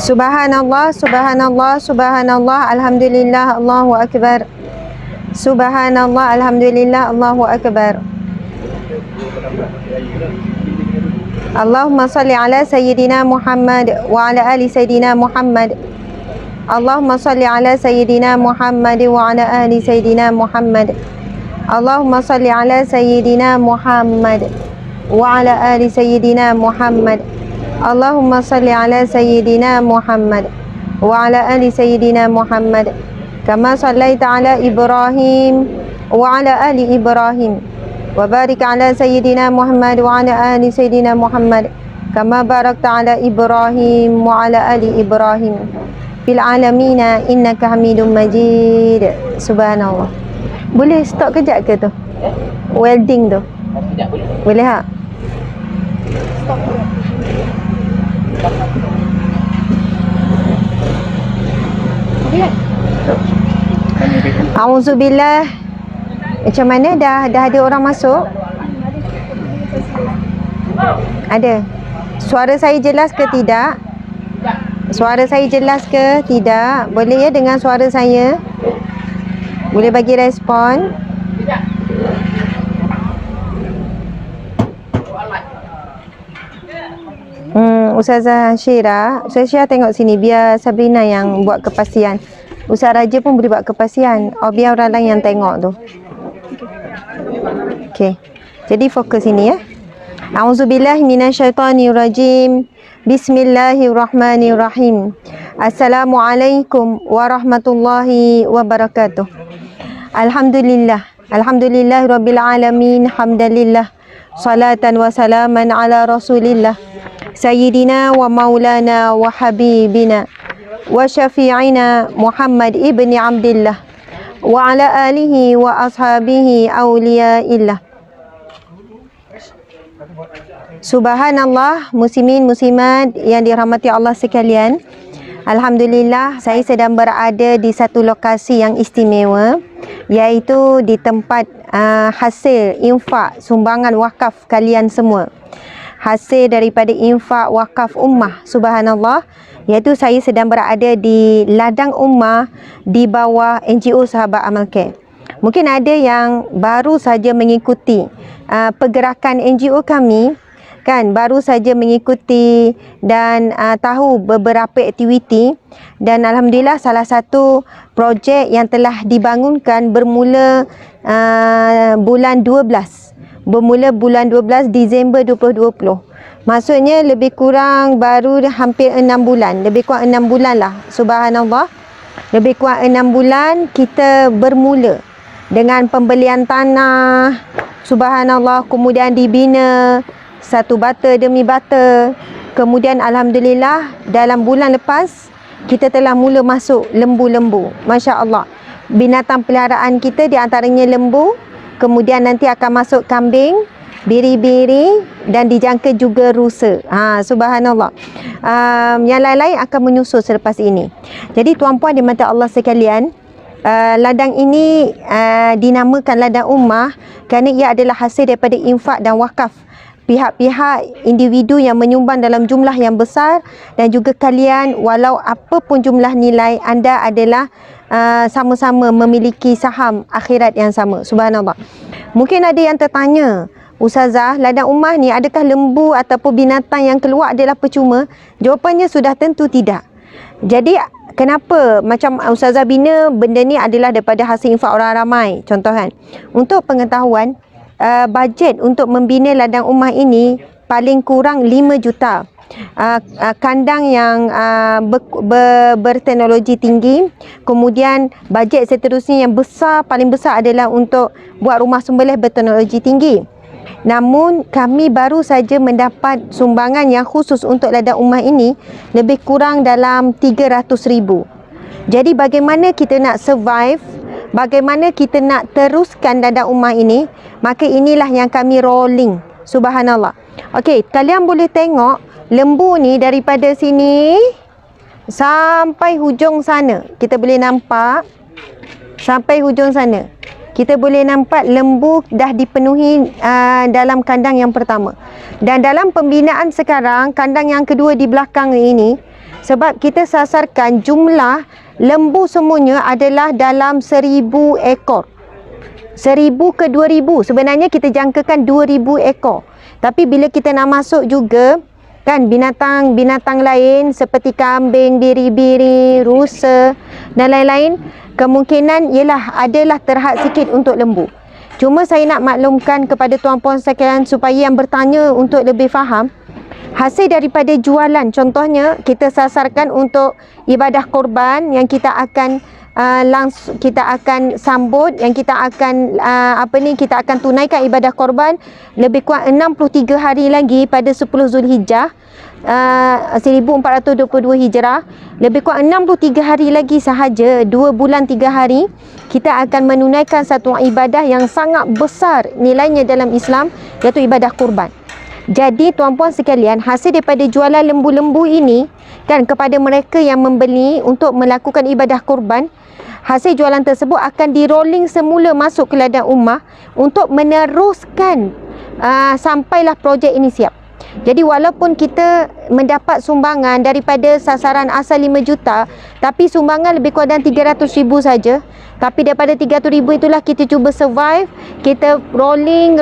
Subhanallah, subhanallah, subhanallah, alhamdulillah, Allahu akbar. Subhanallah, alhamdulillah, Allahu akbar. Allahumma salli ala Sayyidina Muhammad wa ala ali Sayyidina Muhammad. Allahumma salli ala Sayyidina Muhammad wa ala ali Sayyidina Muhammad. Allahumma salli ala Sayyidina Muhammad wa ala ali Sayyidina Muhammad. Allahumma salli ala Sayyidina Muhammad wa ala ali Sayyidina Muhammad. Kama sallaita ala Ibrahim wa ala ali Ibrahim. Wa barik ala Sayyidina Muhammad wa ala ali Sayyidina Muhammad. Kama barakta ala Ibrahim wa ala ali Ibrahim fil alamina innaka Hamidum Majid. Subhanallah. Boleh stop kejap ke tu? Welding tu. Sekejap boleh? Boleh tak? Stop. Boleh. Auzubillah. Macam mana dah ada orang masuk? Ada. Suara saya jelas ke tidak? Suara saya jelas ke tidak? Boleh ya dengar suara saya? Boleh bagi respon? Ustazah Syira, Ustazah Syira tengok sini biar Sabrina yang buat kepastian. Ustaz Raja pun boleh buat kepastian. Biar orang lain yang tengok tu. Okey. Jadi fokus sini ya. A'udzubillahi minasyaitonirrajim. Bismillahirrahmanirrahim. Assalamualaikum warahmatullahi wabarakatuh. Alhamdulillah. Alhamdulillahirabbil alamin. Hamdalillah. Salatan wa salaman ala Rasulillah. Sayyidina wa maulana wa habibina wa syafi'ina Muhammad ibni Abdillah wa ala alihi wa ashabihi awliyaillah. Subhanallah, muslimin muslimat yang dirahmati Allah sekalian. Alhamdulillah, saya sedang berada di satu lokasi yang istimewa, iaitu di tempat hasil infak sumbangan wakaf kalian semua. Hasil daripada infak wakaf ummah. Subhanallah, iaitu saya sedang berada di ladang ummah di bawah NGO Sahabat Amal Care. Mungkin ada yang baru saja mengikuti pergerakan NGO kami, kan, baru saja mengikuti dan tahu beberapa aktiviti, dan alhamdulillah salah satu projek yang telah dibangunkan bermula bulan 12 Disember 2020. Maksudnya lebih kurang baru hampir 6 bulan, lebih kurang 6 bulan lah. Subhanallah, lebih kurang 6 bulan kita bermula dengan pembelian tanah. Subhanallah, kemudian dibina satu bata demi bata. Kemudian alhamdulillah dalam bulan lepas kita telah mula masuk lembu-lembu. Masya Allah, binatang peliharaan kita di antaranya lembu. Kemudian nanti akan masuk kambing, biri-biri, dan dijangka juga rusa. Subhanallah. Yang lain-lain akan menyusul selepas ini. Jadi tuan-puan di mata Allah sekalian, ladang ini dinamakan ladang ummah kerana ia adalah hasil daripada infak dan wakaf pihak-pihak individu yang menyumbang dalam jumlah yang besar, dan juga kalian walau apa pun jumlah nilai anda adalah sama-sama memiliki saham akhirat yang sama. Subhanallah. Mungkin ada yang tertanya, Ustazah, ladang ummah ni adakah lembu ataupun binatang yang keluar adalah percuma? Jawapannya sudah tentu tidak. Jadi kenapa macam Ustazah bina benda ni adalah daripada hasil infak orang ramai. Contoh kan, untuk pengetahuan, bajet untuk membina ladang ummah ini paling kurang 5 juta. Kandang yang berteknologi tinggi. Kemudian bajet seterusnya yang besar, paling besar adalah untuk buat rumah sembelih berteknologi tinggi. Namun kami baru saja mendapat sumbangan yang khusus untuk ladang ummah ini lebih kurang dalam 300,000. Jadi bagaimana kita nak survive, bagaimana kita nak teruskan ladang ummah ini, maka inilah yang kami rolling. Subhanallah. Okey, kalian boleh tengok lembu ni daripada sini sampai hujung sana. Kita boleh nampak sampai hujung sana. kita boleh nampak lembu dah dipenuhi dalam kandang yang pertama. Dan dalam pembinaan sekarang, kandang yang kedua di belakang ini, sebab kita sasarkan jumlah lembu semuanya adalah dalam 1,000 ekor. 1,000 ke 2,000. Sebenarnya kita jangkakan 2,000 ekor. Tapi bila kita nak masuk juga, kan, binatang-binatang lain seperti kambing, biri-biri, rusa dan lain-lain, kemungkinan ialah adalah terhad sikit untuk lembu. Cuma saya nak maklumkan kepada tuan-puan sekalian supaya yang bertanya untuk lebih faham, hasil daripada jualan contohnya kita sasarkan untuk ibadah korban yang kita akan langsung kita akan sambut, yang kita akan kita akan tunaikan ibadah korban lebih kurang 63 hari lagi pada 10 Zulhijjah 1422 Hijrah. Lebih kurang 63 hari lagi sahaja, 2 bulan 3 hari, kita akan menunaikan satu ibadah yang sangat besar nilainya dalam Islam, iaitu ibadah kurban. Jadi tuan-puan sekalian, hasil daripada jualan lembu-lembu ini, kan, kepada mereka yang membeli untuk melakukan ibadah kurban, hasil jualan tersebut akan di-rolling semula masuk ke ladang ummah untuk meneruskan sampailah projek ini siap. Jadi walaupun kita mendapat sumbangan daripada sasaran asal 5 juta, tapi sumbangan lebih kurang 300,000 saja. Tapi daripada 300,000 itulah kita cuba survive, kita rolling,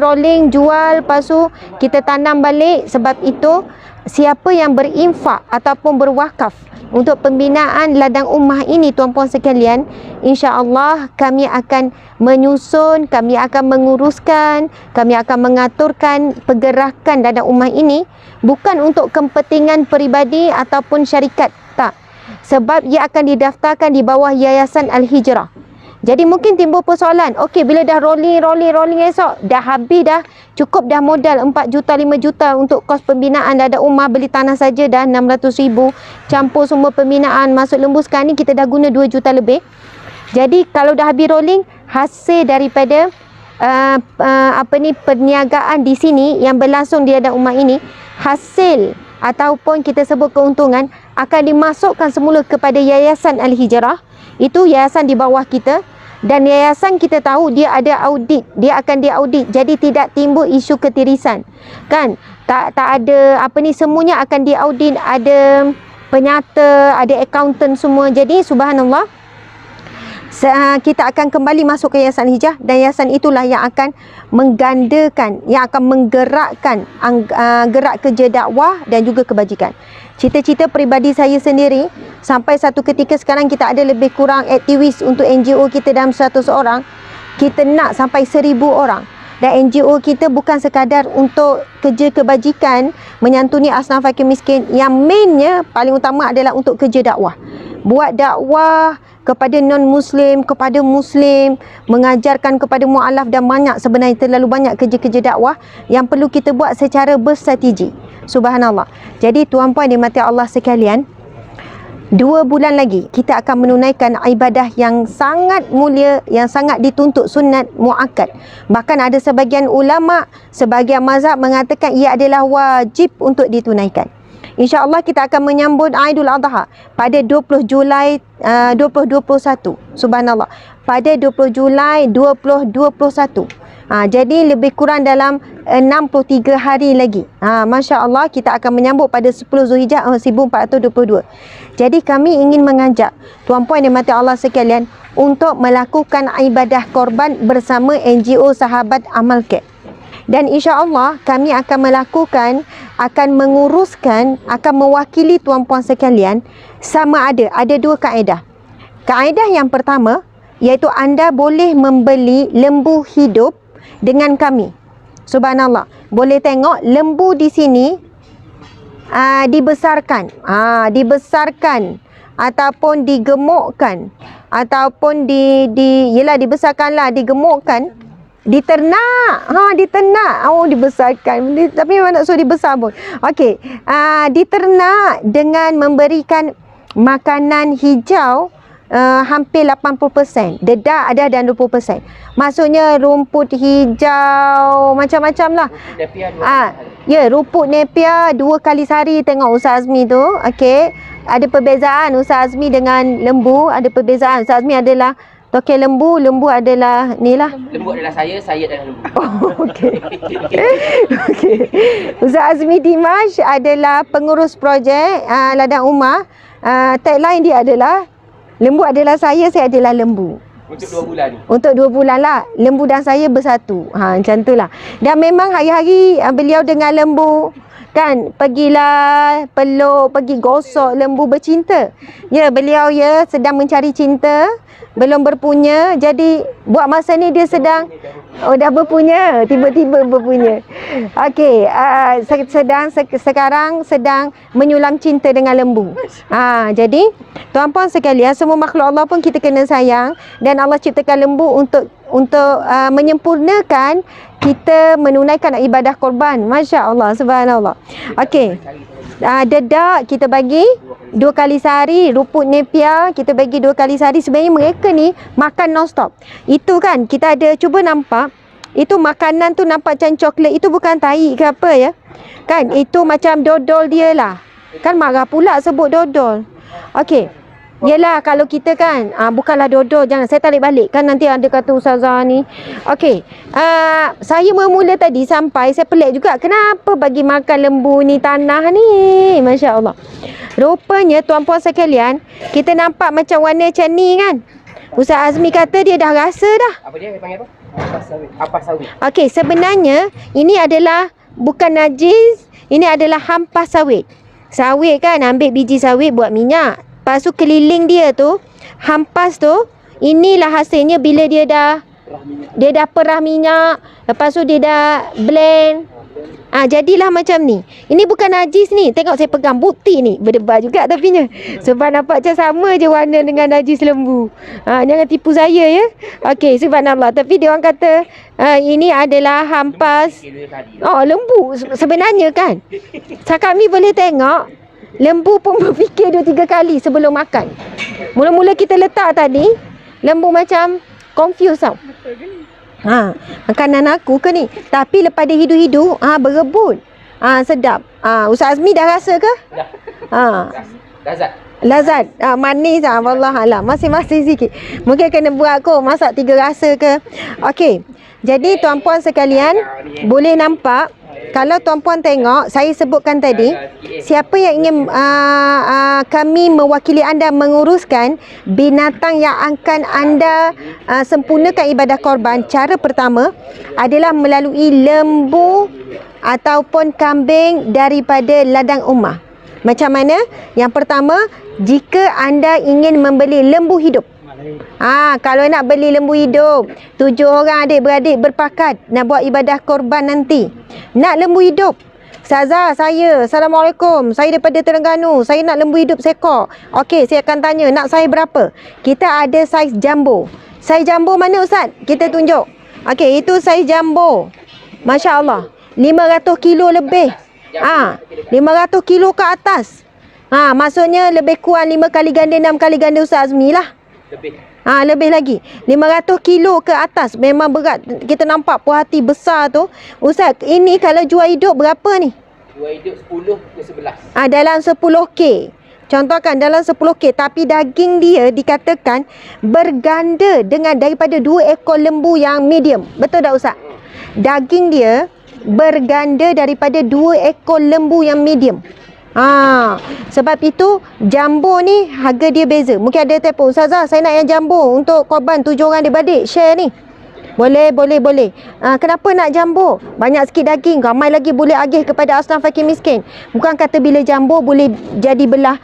jual, lepas tu kita tanam balik. Sebab itu siapa yang berinfak ataupun berwakaf untuk pembinaan ladang ummah ini, tuan-puan sekalian, insya-Allah kami akan menyusun, kami akan menguruskan, kami akan mengaturkan pergerakan ladang ummah ini bukan untuk kepentingan peribadi ataupun syarikat, tak. Sebab ia akan didaftarkan di bawah Yayasan Al-Hijrah. Jadi mungkin timbul persoalan, okey, bila dah rolling esok, dah habis dah, cukup dah modal 4 juta, 5 juta untuk kos pembinaan ladang ummah, beli tanah saja dah 600,000, campur semua pembinaan, masuk lembu sekarang ni kita dah guna 2 juta lebih. Jadi kalau dah habis rolling, hasil daripada perniagaan di sini yang berlangsung di ladang ummah ini, hasil ataupun kita sebut keuntungan akan dimasukkan semula kepada Yayasan Al-Hijrah. Itu yayasan di bawah kita, dan yayasan kita tahu dia ada audit, dia akan diaudit, jadi tidak timbul isu ketirisan, kan, tak ada semuanya akan diaudit, ada penyata, ada accountant semua. Jadi subhanallah, kita akan kembali masuk ke Yayasan Hijrah, dan yayasan itulah yang akan menggandakan, yang akan menggerakkan gerak kerja dakwah dan juga kebajikan. Cita-cita peribadi saya sendiri, sampai satu ketika sekarang kita ada lebih kurang aktivis untuk NGO kita dalam 100 orang, kita nak sampai 1,000 orang. Dan NGO kita bukan sekadar untuk kerja kebajikan, menyantuni asnaf fakir miskin, yang mainnya paling utama adalah untuk kerja dakwah. Buat dakwah kepada non-Muslim, kepada Muslim, mengajarkan kepada mu'alaf, dan banyak, sebenarnya terlalu banyak kerja-kerja dakwah yang perlu kita buat secara berstrategi. Subhanallah. Jadi tuan-puan dimati Allah sekalian, 2 bulan lagi kita akan menunaikan ibadah yang sangat mulia, yang sangat dituntut, sunat muakkad. Bahkan ada sebagian ulama, sebagian mazhab mengatakan ia adalah wajib untuk ditunaikan. InsyaAllah kita akan menyambut Aidul Adha pada 20 Julai 2021. Subhanallah. Pada 20 Julai 2021. Jadi lebih kurang dalam 63 hari lagi. Masya Allah, kita akan menyambut pada 10 Zulhijjah 1422. Jadi kami ingin mengajak tuan-puan dan mati Allah sekalian untuk melakukan ibadah korban bersama NGO Sahabat Amal Care. Dan insya-Allah kami akan melakukan, akan menguruskan, akan mewakili tuan-puan sekalian, sama ada 2 kaedah. Kaedah yang pertama, iaitu anda boleh membeli lembu hidup dengan kami. Subhanallah. Boleh tengok lembu di sini dibesarkan. Dibesarkan ataupun digemukkan, ataupun dibesarkanlah, digemukkan, diternak. Diternak. Dibesarkan. Tapi memang nak suruh dibesar pun. Okey. Diternak dengan memberikan makanan hijau hampir 80%. Dedak ada dan 20%. Maksudnya rumput hijau macam-macam lah. Rumput Napier 2 kali sehari. Tengok Ustaz Azmi tu. Okey. Ada perbezaan Ustaz Azmi dengan lembu. Ada perbezaan. Ustaz Azmi adalah Tokek lembu adalah ni lah. Lembu adalah saya adalah lembu. Oh, okey. Okey. Ustaz Azmi Dimash adalah pengurus projek Ladang Umar. Tagline dia adalah lembu adalah saya adalah lembu. Untuk 2 bulan ni. Untuk 2 bulan lah. Lembu dan saya bersatu. Macam tu lah. Dan memang hari-hari beliau dengan lembu kan, pergilah peluk, pergi gosok lembu, bercinta. Ya, beliau sedang mencari cinta, belum berpunya. Jadi buat masa ni dia sedang dah berpunya, tiba-tiba berpunya. Okey, sekarang sedang menyulam cinta dengan lembu. Jadi tuan-puan sekalian, semua makhluk Allah pun kita kena sayang, dan Allah ciptakan lembu untuk menyempurnakan kita menunaikan ibadah korban. Masya Allah, subhanallah. Okey. Dedak kita bagi 2 kali sehari, rumput nepia kita bagi 2 kali sehari. Sebenarnya mereka ni makan non-stop. Itu kan, kita ada cuba nampak, itu makanan tu nampak macam coklat, itu bukan tahi ke apa ya. Kan, itu macam dodol dia lah. Kan marah pula sebut dodol. Okey. Yelah, kalau kita kan bukanlah dodol, jangan saya tarik balik kan, nanti ada kata ustazah ni. Okey, saya mula tadi sampai saya pelik juga, kenapa bagi makan lembu ni tanah ni. Masya Allah. Rupanya tuan-puan sekalian, kita nampak macam warna macam ni kan, Ustaz Azmi kata dia dah rasa dah. Apa dia panggil apa? Ampas sawit. Okey, sebenarnya ini adalah bukan najis, ini adalah hampas sawit. Sawit kan, ambil biji sawit buat minyak. Lepas tu keliling dia tu, hampas tu, inilah hasilnya bila dia dah perah minyak. Lepas tu dia dah blend. Jadilah macam ni. Ini bukan najis ni. Tengok saya pegang bukti ni. Berdebar juga tapinya. Sebab nampak macam sama je warna dengan najis lembu. Jangan tipu saya ya. Okey, subhanallah. Tapi dia orang kata ini adalah hampas lembu. Sebenarnya kan, kami boleh tengok lembu pun berfikir 2-3 kali sebelum makan. Mula-mula kita letak tadi, lembu macam confused tau. Makanan aku ke ni? Tapi lepas dia hidu-hidu, berebut. Sedap. Ustaz Azmi dah rasa ke? Dah. Lazat. Manis lah. Wallahualam. Masing-masing sikit. Mungkin kena buat kot masak 3 rasa ke. Okey. Jadi tuan-puan sekalian, boleh nampak, kalau tuan-puan tengok, saya sebutkan tadi, siapa yang ingin kami mewakili anda menguruskan binatang yang akan anda sempurnakan ibadah korban, cara pertama adalah melalui lembu ataupun kambing daripada ladang Umar. Macam mana? Yang pertama, jika anda ingin membeli lembu hidup, kalau nak beli lembu hidup, 7 orang adik-beradik berpakat nak buat ibadah korban nanti, nak lembu hidup. Ustazah, saya, Assalamualaikum, saya daripada Terengganu, saya nak lembu hidup seekor. Okey, saya akan tanya, nak saiz berapa? Kita ada saiz jumbo. Saiz jumbo mana Ustaz? Kita tunjuk. Okey, itu saiz jumbo. Masya Allah, 500 kilo lebih. 500 kilo ke atas. Maksudnya lebih kurang 5 kali ganda, 6 kali ganda Ustaz Azmi lah. Lebih lagi 500 kilo ke atas. Memang berat. Kita nampak puas hati besar tu. Ustaz, ini kalau jual hidup berapa ni? Jual hidup 10 ke 11. Dalam 10K. Contohkan dalam 10K. Tapi daging dia dikatakan berganda dengan daripada 2 ekor lembu yang medium. Betul tak Ustaz? Daging dia berganda daripada 2 ekor lembu yang medium. Sebab itu jumbo ni harga dia beza. Mungkin ada telefon, Ustazah saya nak yang jumbo untuk korban 7 orang adik-beradik, share ni. Boleh. Kenapa nak jumbo? Banyak sikit daging, ramai lagi boleh agih kepada asnaf fakir miskin. Bukan kata bila jumbo boleh jadi belah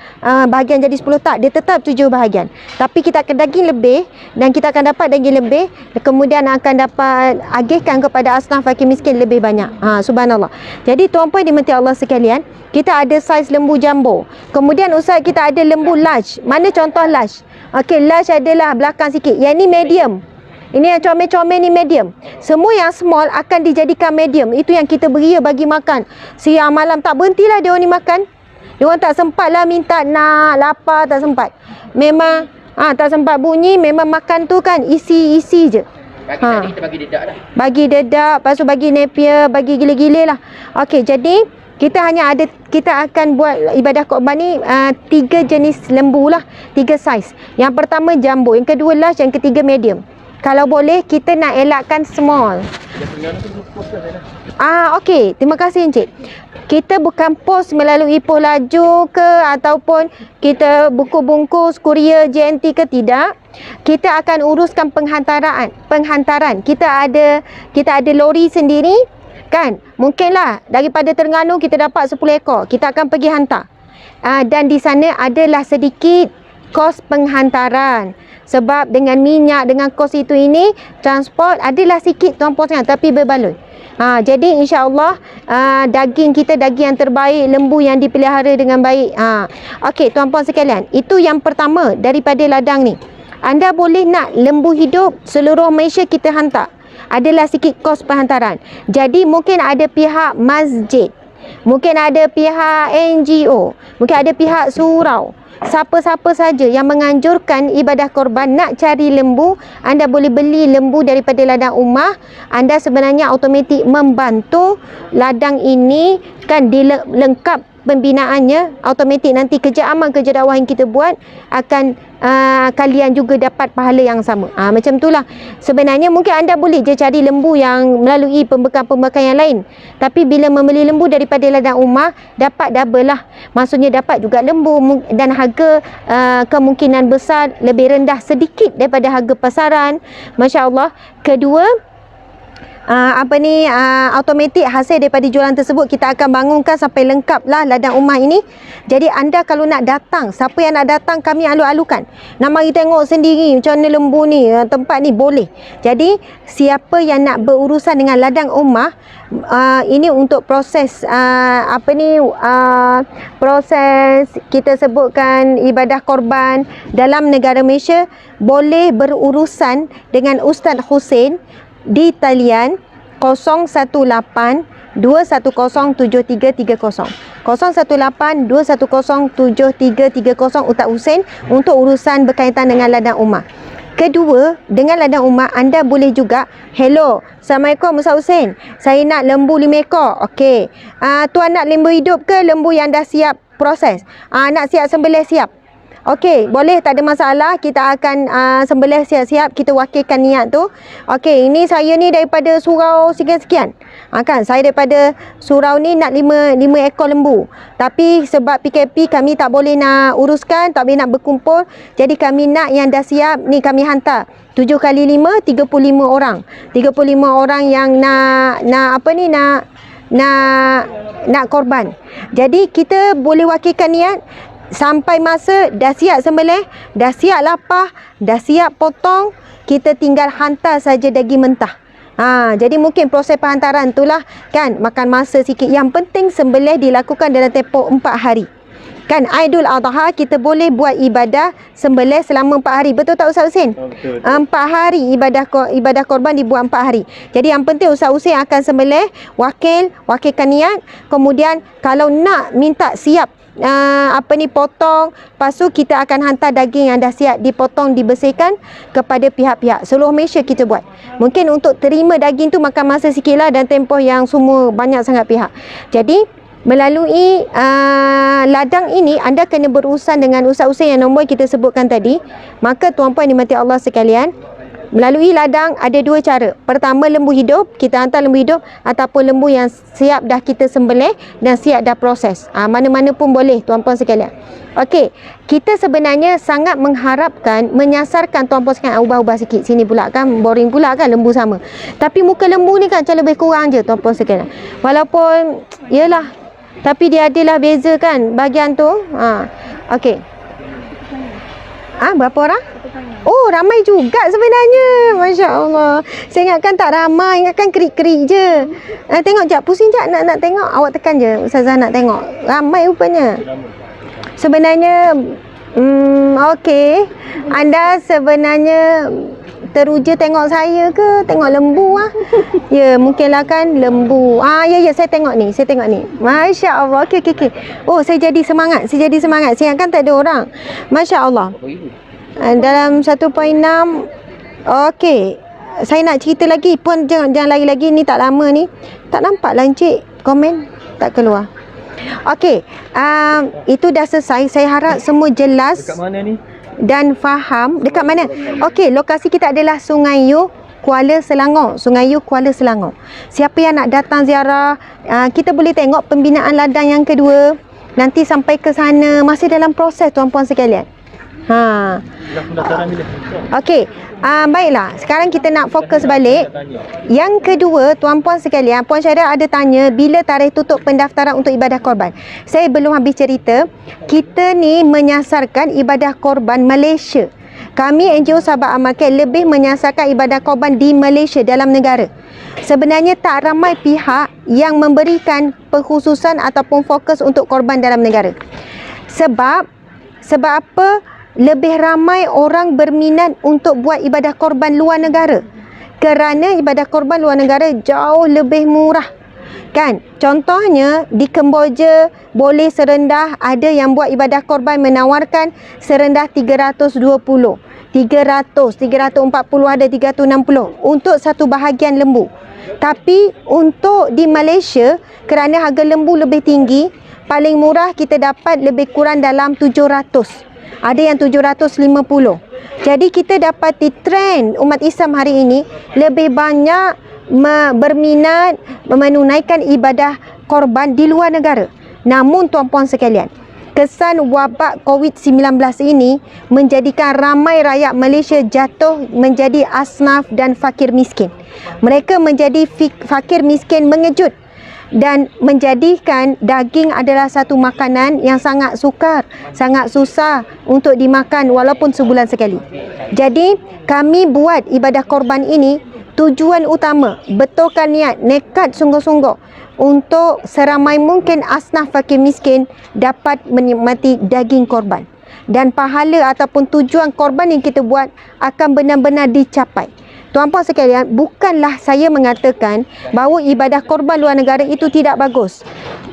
bahagian jadi 10, tak. Dia tetap 7 bahagian. Tapi kita akan daging lebih, dan kita akan dapat daging lebih, kemudian akan dapat agihkan kepada asnaf fakir miskin lebih banyak. Subhanallah. Jadi tuan-puan dimati Allah sekalian, kita ada saiz lembu jumbo. Kemudian Ustaz, kita ada lembu large. Mana contoh large? Okey, large adalah belakang sikit. Yang ni medium. Ini yang comel-comel ni medium. Semua yang small akan dijadikan medium. Itu yang kita beria bagi makan. Siang malam tak berhentilah dia orang ni makan. Dia orang tak sempat lah minta nak, lapar, tak sempat. Memang tak sempat bunyi. Memang makan tu kan isi-isi je. Tadi kita bagi dedak dah. Bagi dedak, lepas tu bagi napier, bagi gila-gila lah. Okey, jadi Kita akan buat ibadah korban ni 3 jenis lembu lah, 3 saiz. Yang pertama jumbo, yang kedua large, yang ketiga medium. Kalau boleh kita nak elakkan small. Okey, terima kasih Encik. Kita bukan post melalui post laju ke ataupun kita buku bungkus kurier JNT ke, tidak. Kita akan uruskan penghantaran. Kita ada lori sendiri kan. Mungkinlah daripada Terengganu kita dapat 10 ekor. Kita akan pergi hantar. Dan di sana adalah sedikit kos penghantaran. Sebab dengan minyak, dengan kos itu ini, transport adalah sikit tuan-puan sekalian, tapi berbaloi. Jadi insya-Allah daging kita daging yang terbaik, lembu yang dipelihara dengan baik. Okey tuan-puan sekalian, itu yang pertama daripada ladang ni. Anda boleh nak lembu hidup seluruh Malaysia kita hantar. Adalah sikit kos penghantaran. Jadi mungkin ada pihak masjid, mungkin ada pihak NGO, mungkin ada pihak surau. Siapa-siapa saja yang menganjurkan ibadah korban nak cari lembu, anda boleh beli lembu daripada ladang Ummah. Anda sebenarnya automatik membantu ladang ini kan, dilengkap pembinaannya. Automatik nanti kerja amal, kerja dakwah yang kita buat akan kalian juga dapat pahala yang sama. Macam itulah. Sebenarnya mungkin anda boleh je cari lembu yang melalui pembekalan yang lain. Tapi bila membeli lembu daripada ladang Ummah, dapat double lah. Maksudnya dapat juga lembu dan harga kemungkinan besar lebih rendah sedikit daripada harga pasaran. Masya Allah. Kedua, automatik hasil daripada jualan tersebut kita akan bangunkan sampai lengkap lah ladang Ummah ini. Jadi anda kalau nak datang, siapa yang nak datang kami alu-alukan, nak mari tengok sendiri macam mana lembu ni, tempat ni, boleh. Jadi siapa yang nak berurusan dengan ladang Ummah, ini untuk proses proses kita sebutkan ibadah korban dalam negara Malaysia, boleh berurusan dengan Ustaz Hussein di talian 018-210-7330, 018-210-7330 Ustaz Hussein untuk urusan berkaitan dengan ladang Ummah. Kedua, dengan ladang Ummah anda boleh juga, hello, Assalamualaikum Ustaz Hussein, saya nak lembu 5 ekor. Okey, tuan nak lembu hidup ke lembu yang dah siap proses? Nak siap sembelih siap? Okey, boleh, tak ada masalah. Kita akan sembelih siap-siap, kita wakilkan niat tu. Okey, ini saya ni daripada surau sekian-sekian. Kan, saya daripada surau ni nak 5 ekor lembu. Tapi sebab PKP kami tak boleh nak uruskan, tak boleh nak berkumpul. Jadi kami nak yang dah siap ni kami hantar. 7 kali 5, 35 orang. 35 orang yang nak korban. Jadi kita boleh wakilkan niat. Sampai masa dah siap sembelih, dah siap lapah, dah siap potong, kita tinggal hantar saja daging mentah. Jadi mungkin proses penghantaran itulah kan makan masa sikit. Yang penting sembelih dilakukan dalam tempoh 4 hari. Kan Aidul Adha kita boleh buat ibadah sembelih selama 4 hari. Betul tak Ustaz Hussein? 4 hari ibadah korban dibuat 4 hari. Jadi yang penting Ustaz Hussein akan sembelih, wakilkan niat. Kemudian kalau nak minta siap potong, lepas tu kita akan hantar daging yang dah siap dipotong, dibersihkan kepada pihak-pihak. Seluruh Malaysia kita buat. Mungkin untuk terima daging tu makan masa sikit lah dan tempoh yang semua banyak sangat pihak. Jadi melalui ladang ini anda kena berurusan dengan Ustaz Hussein yang nombor kita sebutkan tadi. Maka tuan-puan dimati Allah sekalian, melalui ladang ada 2 cara. Pertama, lembu hidup, kita hantar lembu hidup, ataupun lembu yang siap dah kita sembelih dan siap dah proses. Mana-mana pun boleh tuan-puan sekalian. Okey, kita sebenarnya sangat mengharapkan menyasarkan tuan-puan sekalian. Ubah-ubah sikit sini pula kan, boring pula kan lembu sama. Tapi muka lembu ni kan macam lebih kurang je tuan-puan sekalian. Walaupun yalah, tapi dia adalah beza kan bahagian tu. Okey. Berapa orang? Oh, ramai juga sebenarnya. Masya Allah. Saya ingatkan tak ramai, ingatkan kerik-kerik je. Tengok jap, pusing jap nak tengok. Awak tekan je, Ustazah nak tengok. Ramai rupanya. Sebenarnya, okey. Anda sebenarnya teruja tengok saya ke? Tengok lembu Ya, mungkinlah kan lembu. Ya, saya tengok ni. Masya Allah. Okey. Oh, saya jadi semangat. Saya ingatkan tak ada orang. Masya Allah. Dalam 1.6. Okey, saya nak cerita lagi pun, jangan lari lagi, ni tak lama ni. Tak nampak lah Encik komen, tak keluar. Okey, itu dah selesai. Saya harap semua jelas Dekat mana ni? dan faham. Dekat mana? Okey, lokasi kita adalah Sungai Yu, Kuala Selangor. Sungai Yu, Kuala Selangor. Siapa yang nak datang ziarah, kita boleh tengok pembinaan ladang yang kedua. Nanti sampai ke sana masih dalam proses tuan-puan sekalian. Dah pendaftaran bila? Okey, baiklah. Sekarang kita nak fokus balik. Yang kedua, tuan-puan sekalian, Puan Syahida ada tanya bila tarikh tutup pendaftaran untuk ibadah korban. Saya belum habis cerita. Kita ni menyasarkan ibadah korban Malaysia. Kami NGO Sahabat Amal Care lebih menyasarkan ibadah korban di Malaysia, dalam negara. Sebenarnya tak ramai pihak yang memberikan pengkhususan ataupun fokus untuk korban dalam negara. Sebab apa? Lebih ramai orang berminat untuk buat ibadah korban luar negara. Kerana ibadah korban luar negara jauh lebih murah. Kan? Contohnya di Kemboja boleh serendah, ada yang buat ibadah korban menawarkan serendah 320. 340, ada 360 untuk satu bahagian lembu. Tapi untuk di Malaysia, kerana harga lembu lebih tinggi, paling murah kita dapat lebih kurang dalam 700. Ada yang 750. Jadi kita dapati trend umat Islam hari ini lebih banyak berminat menunaikan ibadah korban di luar negara. Namun tuan-puan sekalian, kesan wabak COVID-19 ini menjadikan ramai rakyat Malaysia jatuh menjadi asnaf dan fakir miskin. Mereka menjadi fakir miskin mengejut dan menjadikan daging adalah satu makanan yang sangat sukar, sangat susah untuk dimakan walaupun sebulan sekali. Jadi kami buat ibadah korban ini tujuan utama, betulkan niat, nekat sungguh-sungguh untuk seramai mungkin asnaf fakir miskin dapat menikmati daging korban. Dan pahala ataupun tujuan korban yang kita buat akan benar-benar dicapai. Tuan-puan sekalian, bukanlah saya mengatakan bahawa ibadah korban luar negara itu tidak bagus.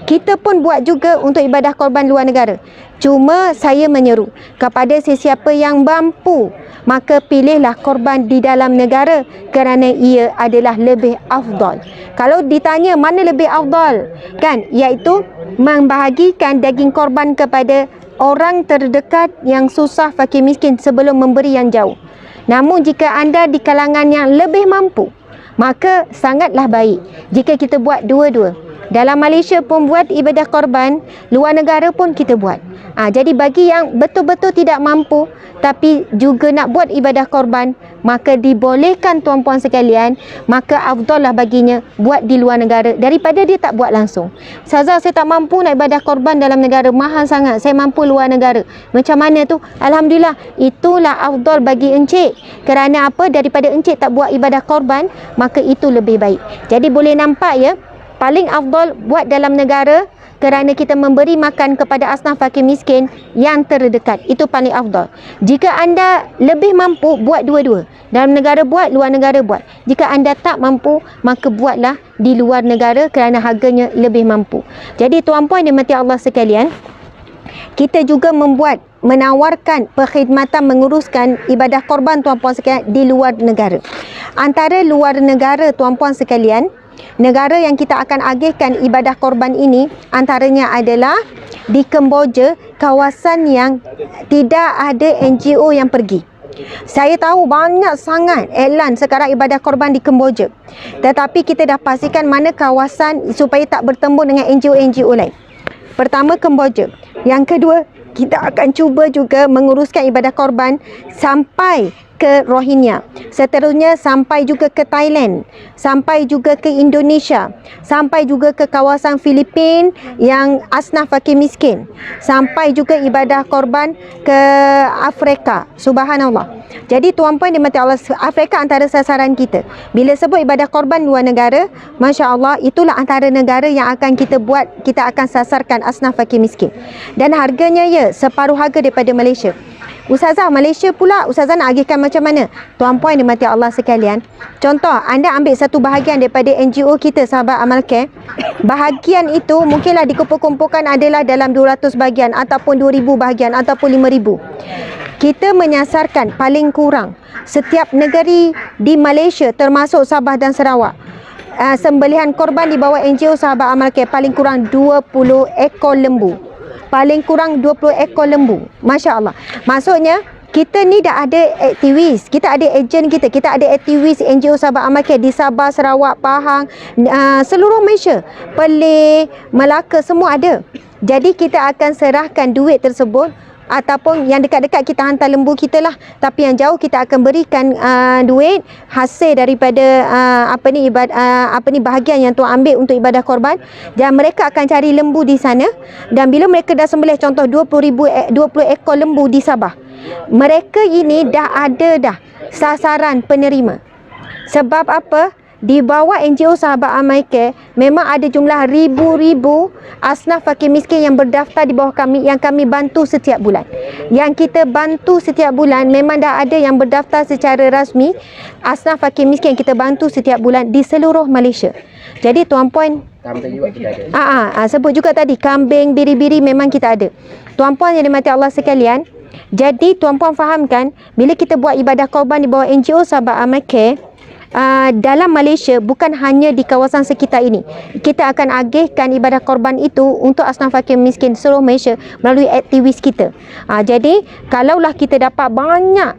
Kita pun buat juga untuk ibadah korban luar negara. Cuma saya menyeru kepada sesiapa yang mampu, maka pilihlah korban di dalam negara kerana ia adalah lebih afdal. Kalau ditanya mana lebih afdal, kan, iaitu membahagikan daging korban kepada orang terdekat yang susah fakir miskin sebelum memberi yang jauh. Namun jika anda di kalangan yang lebih mampu, maka sangatlah baik jika kita buat dua-dua. Dalam Malaysia pun buat ibadah korban, luar negara pun kita buat. Jadi bagi yang betul-betul tidak mampu tapi juga nak buat ibadah korban, maka dibolehkan tuan-puan sekalian, maka afdal lah baginya buat di luar negara daripada dia tak buat langsung. Ustazah, saya tak mampu nak ibadah korban dalam negara, mahal sangat, saya mampu luar negara. Macam mana tu? Alhamdulillah, itulah afdal bagi encik. Kerana apa? Daripada encik tak buat ibadah korban, maka itu lebih baik. Jadi boleh nampak ya, paling afdal buat dalam negara kerana kita memberi makan kepada asnaf fakir miskin yang terdekat. Itu paling afdal. Jika anda lebih mampu, buat dua-dua. Dalam negara buat, luar negara buat. Jika anda tak mampu, maka buatlah di luar negara kerana harganya lebih mampu. Jadi tuan-puan dan mati Allah sekalian, kita juga menawarkan perkhidmatan menguruskan ibadah korban tuan-puan sekalian di luar negara. Antara luar negara tuan-puan sekalian, negara yang kita akan agihkan ibadah korban ini antaranya adalah di Kemboja, kawasan yang tidak ada NGO yang pergi. Saya tahu banyak sangat iklan sekarang ibadah korban di Kemboja. Tetapi kita dah pastikan mana kawasan supaya tak bertembung dengan NGO-NGO lain. Pertama, Kemboja. Yang kedua, kita akan cuba juga menguruskan ibadah korban sampai ke Rohingya. Seterusnya sampai juga ke Thailand, sampai juga ke Indonesia, sampai juga ke kawasan Filipina yang asnaf fakir miskin, sampai juga ibadah korban ke Afrika. Subhanallah. Jadi tuan-puan dimati Allah, Afrika antara sasaran kita. Bila sebut ibadah korban luar negara, masya-Allah, itulah antara negara yang akan kita buat, kita akan sasarkan asnaf fakir miskin. Dan harganya ya separuh harga daripada Malaysia. Ustazah, Malaysia pula, Ustazah nak agihkan macam mana? Tuan-puan dimati Allah sekalian, contoh, anda ambil satu bahagian daripada NGO kita, Sahabat Amal Care. Bahagian itu mungkinlah dikumpul-kumpulkan adalah dalam 200 bahagian ataupun 2,000 bahagian ataupun 5,000. Kita menyasarkan paling kurang setiap negeri di Malaysia termasuk Sabah dan Sarawak, sembelihan korban di bawah NGO Sahabat Amal Care paling kurang 20 ekor lembu. Paling kurang 20 ekor lembu. Masya Allah. Maksudnya kita ni dah ada aktivis, kita ada ejen kita ada aktivis NGO Sahabat Amal Care di Sabah, Sarawak, Pahang, seluruh Malaysia, Perlis, Melaka, semua ada. Jadi kita akan serahkan duit tersebut, ataupun yang dekat-dekat kita hantar lembu kita lah, tapi yang jauh kita akan berikan duit hasil daripada bahagian yang tuan ambil untuk ibadah korban, dan mereka akan cari lembu di sana, dan bila mereka dah sembelih contoh 20 ekor lembu di Sabah, mereka ini dah ada sasaran penerima. Sebab apa? Di bawah NGO Sahabat Amal Care memang ada jumlah ribu-ribu asnaf fakir miskin yang berdaftar di bawah kami, yang kami bantu setiap bulan. Yang kita bantu setiap bulan memang dah ada yang berdaftar secara rasmi, asnaf fakir miskin yang kita bantu setiap bulan di seluruh Malaysia. Jadi tuan-puan, Kambing juga kita ada. sebut juga tadi kambing, biri-biri memang kita ada. Tuan-puan yang dimati Allah sekalian, jadi tuan-puan fahamkan, bila kita buat ibadah korban di bawah NGO Sahabat Amal Care, dalam Malaysia, bukan hanya di kawasan sekitar ini, kita akan agihkan ibadah korban itu untuk asnaf fakir miskin seluruh Malaysia melalui aktivis kita. Jadi kalaulah kita dapat banyak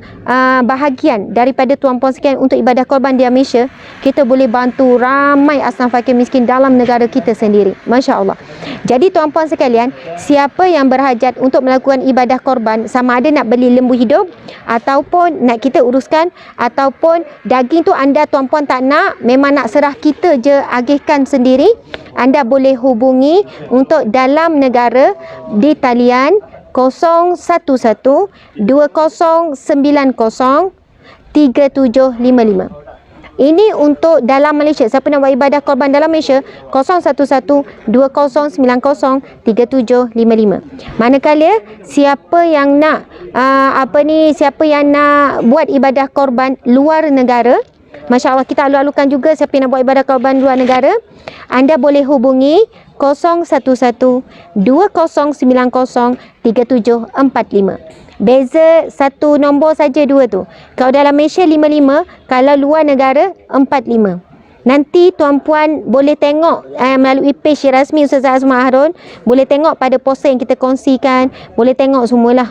bahagian daripada tuan-puan sekalian untuk ibadah korban di Malaysia, kita boleh bantu ramai asnaf fakir miskin dalam negara kita sendiri. Masya Allah. Jadi tuan-puan sekalian, siapa yang berhajat untuk melakukan ibadah korban, sama ada nak beli lembu hidup ataupun nak kita uruskan, ataupun daging tu anda tuan-puan tak nak, memang nak serah kita je agihkan sendiri, anda boleh hubungi untuk dalam negara di talian 011 2090 3755. Ini untuk dalam Malaysia. Siapa nak buat ibadah korban dalam Malaysia, 011 2090 3755. Manakala siapa yang nak siapa yang nak buat ibadah korban luar negara, Masya Allah, kita alu-alukan juga siapa yang nak buat ibadah korban luar negara, anda boleh hubungi 011 2090 3745. Beza satu nombor saja dua tu. Kalau dalam Malaysia 55, kalau luar negara 45. Nanti tuan-puan boleh tengok melalui page rasmi Ustazah Azmah Harun, boleh tengok pada poster yang kita kongsikan, boleh tengok semualah.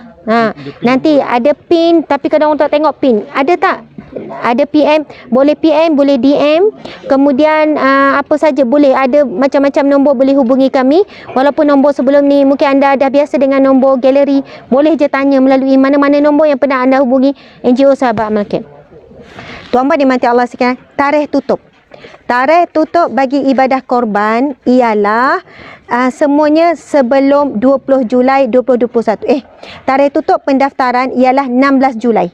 Nanti ada pin, tapi kadang orang tak tengok pin. Ada tak? Ada PM, boleh DM, kemudian apa saja boleh, ada macam-macam nombor boleh hubungi kami. Walaupun nombor sebelum ni mungkin anda dah biasa dengan nombor galeri, boleh je tanya melalui mana-mana nombor yang pernah anda hubungi NGO Sahabat Amal Care. Tuan-tuan dimati Allah sekalian, tarikh tutup bagi ibadah korban ialah semuanya sebelum 20 Julai 2021. Tarikh tutup pendaftaran ialah 16 Julai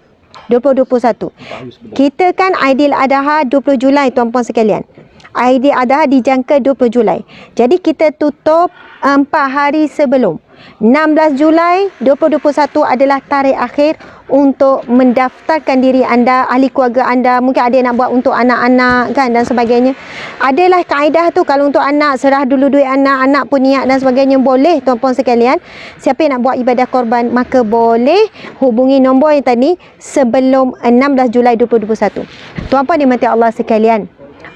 2021. Kita kan Aidiladha 20 Julai tuan-puan sekalian. Aidiladha dijangka 20 Julai. Jadi kita tutup 4 hari sebelum. 16 Julai 2021 adalah tarikh akhir untuk mendaftarkan diri anda, ahli keluarga anda. Mungkin ada yang nak buat untuk anak-anak kan dan sebagainya. Adalah kaedah tu, kalau untuk anak serah dulu duit anak pun niat dan sebagainya, boleh tuan-puan sekalian. Siapa yang nak buat ibadah korban maka boleh hubungi nombor yang tadi sebelum 16 Julai 2021. Tuan-puan dimati Allah sekalian,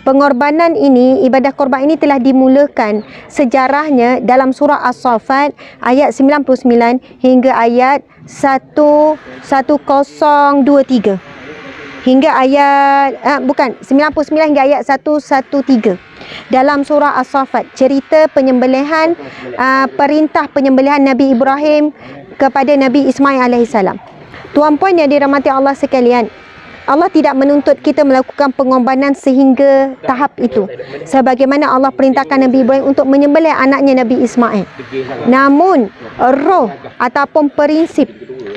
pengorbanan ini, ibadah korban ini telah dimulakan sejarahnya dalam surah As-Saffat ayat 99 hingga ayat 1023. Hingga ayat 99 hingga ayat 113. Dalam surah As-Saffat, cerita penyembelihan, perintah penyembelihan Nabi Ibrahim kepada Nabi Ismail alaihissalam. Tuan-puan yang dirahmati Allah sekalian, Allah tidak menuntut kita melakukan pengorbanan sehingga tahap itu, sebagaimana Allah perintahkan Nabi Ibrahim untuk menyembelih anaknya Nabi Ismail. Namun roh ataupun prinsip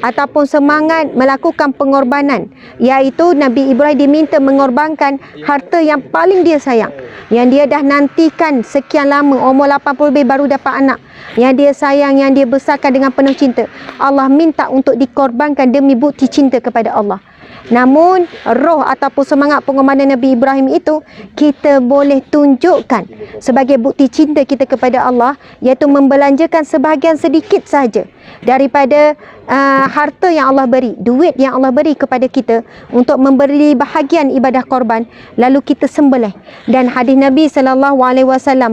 ataupun semangat melakukan pengorbanan, iaitu Nabi Ibrahim diminta mengorbankan harta yang paling dia sayang, yang dia dah nantikan sekian lama, umur 80 lebih baru dapat anak, yang dia sayang, yang dia besarkan dengan penuh cinta. Allah minta untuk dikorbankan demi bukti cinta kepada Allah. Namun roh ataupun semangat pengorbanan Nabi Ibrahim itu kita boleh tunjukkan sebagai bukti cinta kita kepada Allah, iaitu membelanjakan sebahagian sedikit sahaja daripada harta yang Allah beri, duit yang Allah beri kepada kita untuk memberi bahagian ibadah korban, lalu kita sembelih. Dan hadis Nabi SAW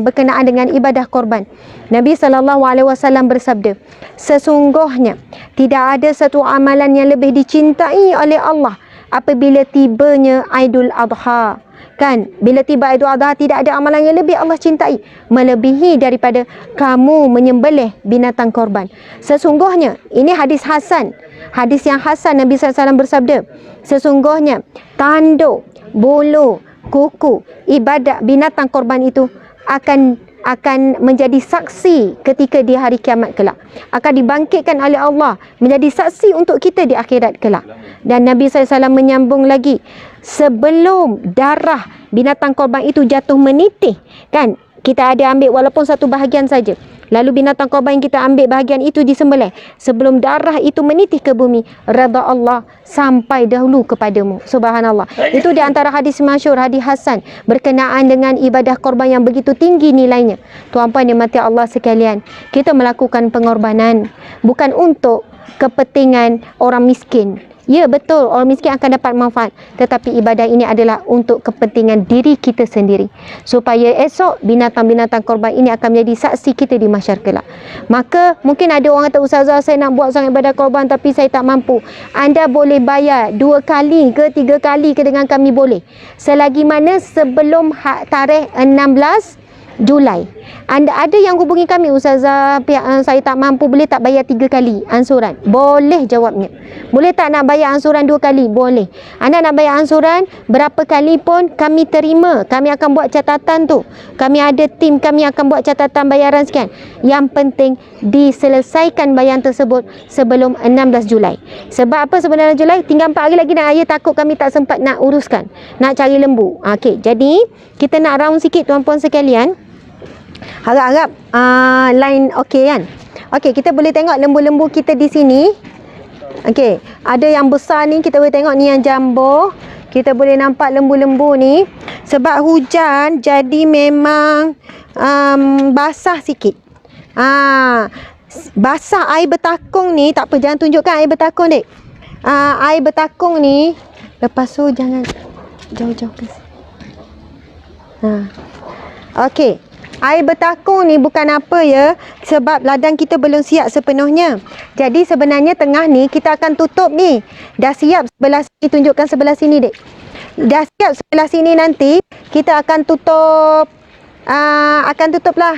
berkenaan dengan ibadah korban, Nabi SAW bersabda, sesungguhnya tidak ada satu amalan yang lebih dicintai oleh Allah apabila tibanya Aidul Adha. Kan, bila tiba Aidul Adha, tidak ada amalan yang lebih Allah cintai melebihi daripada kamu menyembelih binatang korban. Sesungguhnya, ini hadis hasan, hadis yang hasan, Nabi SAW bersabda, sesungguhnya tanduk, bulu, kuku ibadat binatang korban itu akan menjadi saksi ketika di hari kiamat kelak, akan dibangkitkan oleh Allah menjadi saksi untuk kita di akhirat kelak. Dan Nabi SAW menyambung lagi, sebelum darah binatang korban itu jatuh menitih, kan, kita ada ambil walaupun satu bahagian saja, lalu binatang korban yang kita ambil bahagian itu disembelih, sebelum darah itu menitih ke bumi, redha Allah sampai dahulu kepadamu. Subhanallah. Itu di antara hadis masyhur, hadis hasan berkenaan dengan ibadah korban yang begitu tinggi nilainya. Tuan-puan dimati Allah sekalian, kita melakukan pengorbanan bukan untuk kepentingan orang miskin. Ya, betul, orang miskin akan dapat manfaat, tetapi ibadah ini adalah untuk kepentingan diri kita sendiri, supaya esok binatang-binatang korban ini akan menjadi saksi kita di mahsyar kelak. Maka mungkin ada orang kata, ustazah, saya nak buat sang ibadah korban tapi saya tak mampu. Anda boleh bayar 2 kali ke 3 kali ke dengan kami, boleh, selagi mana sebelum tarikh 16 Julai. Anda ada yang hubungi kami, ustazah, saya tak mampu, boleh tak bayar 3 kali ansuran? Boleh jawabnya. Boleh tak nak bayar ansuran 2 kali? Boleh. Anda nak bayar ansuran berapa kali pun kami terima. Kami akan buat catatan tu. Kami ada tim, kami akan buat catatan bayaran sekian. Yang penting diselesaikan bayaran tersebut sebelum 16 Julai. Sebab apa sebelum 16 Julai? Tinggal 4 hari lagi dan ayah takut kami tak sempat nak uruskan, nak cari lembu. Okey, jadi kita nak round sikit tuan-puan sekalian. Harap-harap line okey kan? Okey, kita boleh tengok lembu-lembu kita di sini. Okey, ada yang besar ni, kita boleh tengok ni yang jumbo. Kita boleh nampak lembu-lembu ni. Sebab hujan jadi memang basah sikit. Basah air bertakung ni, tak apa, jangan tunjukkan air bertakung, dek. Air bertakung ni, lepas tu jangan jauh-jauh ke sini. Okey. Air bertakung ni bukan apa ya, sebab ladang kita belum siap sepenuhnya. Jadi sebenarnya tengah ni kita akan tutup ni. Dah siap sebelah sini, tunjukkan sebelah sini, dek. Dah siap sebelah sini, nanti kita akan tutup. Akan tutup lah.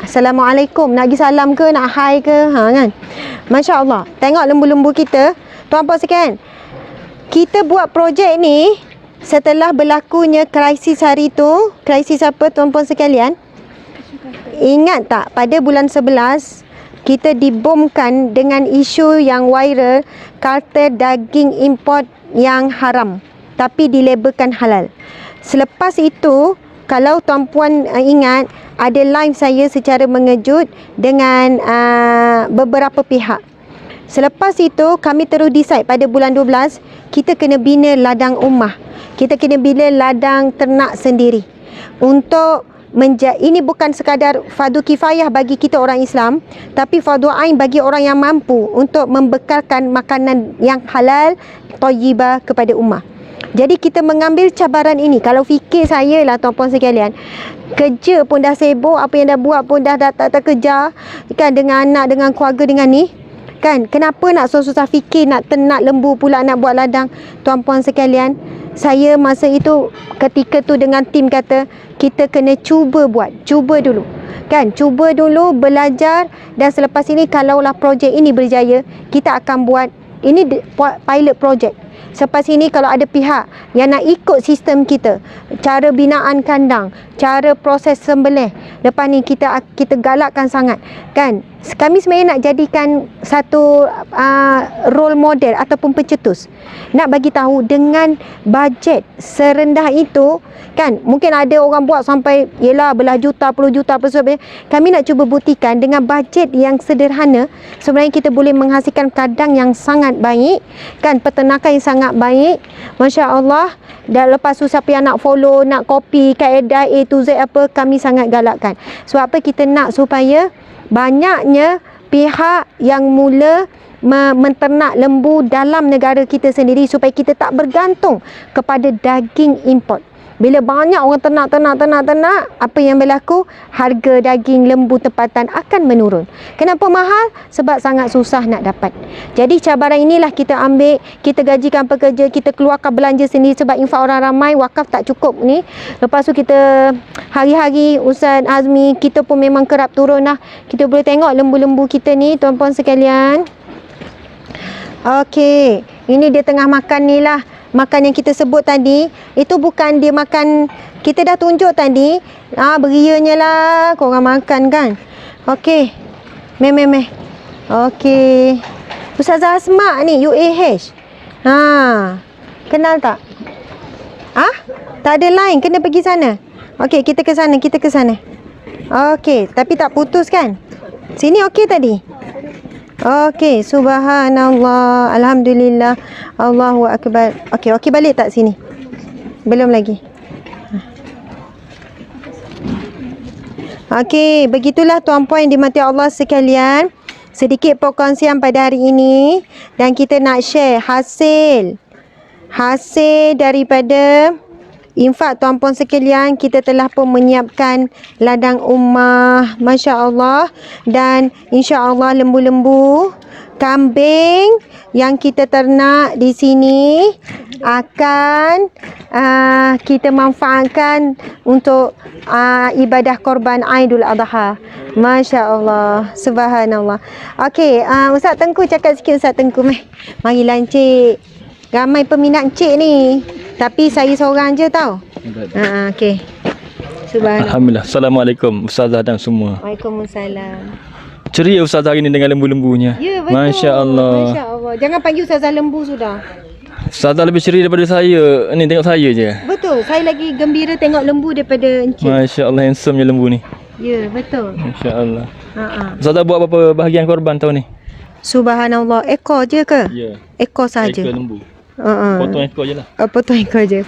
Assalamualaikum. Nak pergi salam ke, nak hai ke, kan? Masya Allah. Tengok lembu-lembu kita. Tuan-puan sekalian, kita buat projek ni setelah berlakunya krisis hari tu. Krisis apa tuan-puan sekalian? Ingat tak, pada bulan 11 kita dibomkan dengan isu yang viral, kartel daging import yang haram tapi dilabelkan halal. Selepas itu, kalau tuan-puan ingat, ada live saya secara mengejut dengan beberapa pihak. Selepas itu, kami terus decide pada bulan 12, kita kena bina ladang ummah. Kita kena bina ladang ternak sendiri. Untuk ini bukan sekadar fardu kifayah bagi kita orang Islam, tapi fardu ain bagi orang yang mampu untuk membekalkan makanan yang halal, thayyibah kepada ummah. Jadi kita mengambil cabaran ini. Kalau fikir saya lah tuan-puan sekalian, kerja pun dah sibuk, apa yang dah buat pun dah tak kerja, kan, dengan anak, dengan keluarga, dengan ni, kan, kenapa nak susah-susah fikir nak ternak lembu pula, nak buat ladang? Tuan-puan sekalian, saya masa itu, ketika tu dengan tim kata, kita kena cuba buat, cuba dulu, kan, cuba dulu belajar. Dan selepas ini, kalaulah projek ini berjaya, kita akan buat, ini pilot project. Selepas ini kalau ada pihak yang nak ikut sistem kita, cara binaan kandang, cara proses sembelih, lepas ni kita galakkan sangat, kan. Kami sebenarnya nak jadikan satu role model ataupun pencetus. Nak bagi tahu dengan bajet serendah itu, kan, mungkin ada orang buat sampai yelah belah juta, puluh juta apa sebagainya. Kami nak cuba buktikan dengan bajet yang sederhana, sebenarnya kita boleh menghasilkan kandang yang sangat baik, kan, peternakan yang sangat baik. Masya Allah. Dan lepas tu siapa yang nak follow, nak copy kaedah A to Z apa, kami sangat galakkan. Sebab apa? Kita nak supaya banyaknya pihak yang mula menternak lembu dalam negara kita sendiri supaya kita tak bergantung kepada daging import. Bila banyak orang ternak, apa yang berlaku? Harga daging lembu tempatan akan menurun. Kenapa mahal? Sebab sangat susah nak dapat. Jadi cabaran inilah kita ambil, kita gajikan pekerja, kita keluarkan belanja sendiri sebab infak orang ramai, wakaf tak cukup ni. Lepas tu kita hari-hari Ustaz Azmi, kita pun memang kerap turun lah. Kita boleh tengok lembu-lembu kita ni, tuan-puan sekalian. Okey, ini dia tengah makan ni lah. Makan yang kita sebut tadi, itu bukan dia makan, kita dah tunjuk tadi. Berianya lah korang makan kan. Okey. Meh. Okey. Ustazah Asma ni, UAH. Kenal tak? Tak ada line, kena pergi sana. Okey, kita ke sana. Okey, tapi tak putus kan? Sini okey tadi? Okey, subhanallah, alhamdulillah, Allahu akbar. Okey balik tak sini? Belum lagi. Okey, begitulah tuan-puan yang dimati Allah sekalian. Sedikit perkongsian pada hari ini dan kita nak share hasil daripada infak tuan-puan sekalian. Kita telah pun menyiapkan ladang umah, masya-Allah, dan insya-Allah lembu-lembu, kambing yang kita ternak di sini akan kita manfaatkan untuk ibadah korban Aidul Adha. Masya-Allah, subhanallah. Okey, Ustaz Tengku cakap sikit, Ustaz Tengku. Marilah encik. Ramai peminat encik ni. Tapi saya seorang je tau. Okey. Subhanallah. Alhamdulillah. Assalamualaikum Ustazah dan semua. Waalaikumsalam. Ceria Ustazah hari ni dengan lembu-lembunya. Ya, betul. Masya-Allah. Masya-Allah. Jangan panggil Ustazah lembu sudah. Ustazah lebih ceria daripada saya. Ni tengok saya je. Betul. Saya lagi gembira tengok lembu daripada encik. Masya-Allah, handsome-nya lembu ni. Ya, betul. Masya-Allah. Ustazah buat berapa bahagian korban tahun ni? Subhanallah. Ekor je ke? Ya. Ekor saja. Ekor lembu. Potong ekor je lah. Potong ekor je.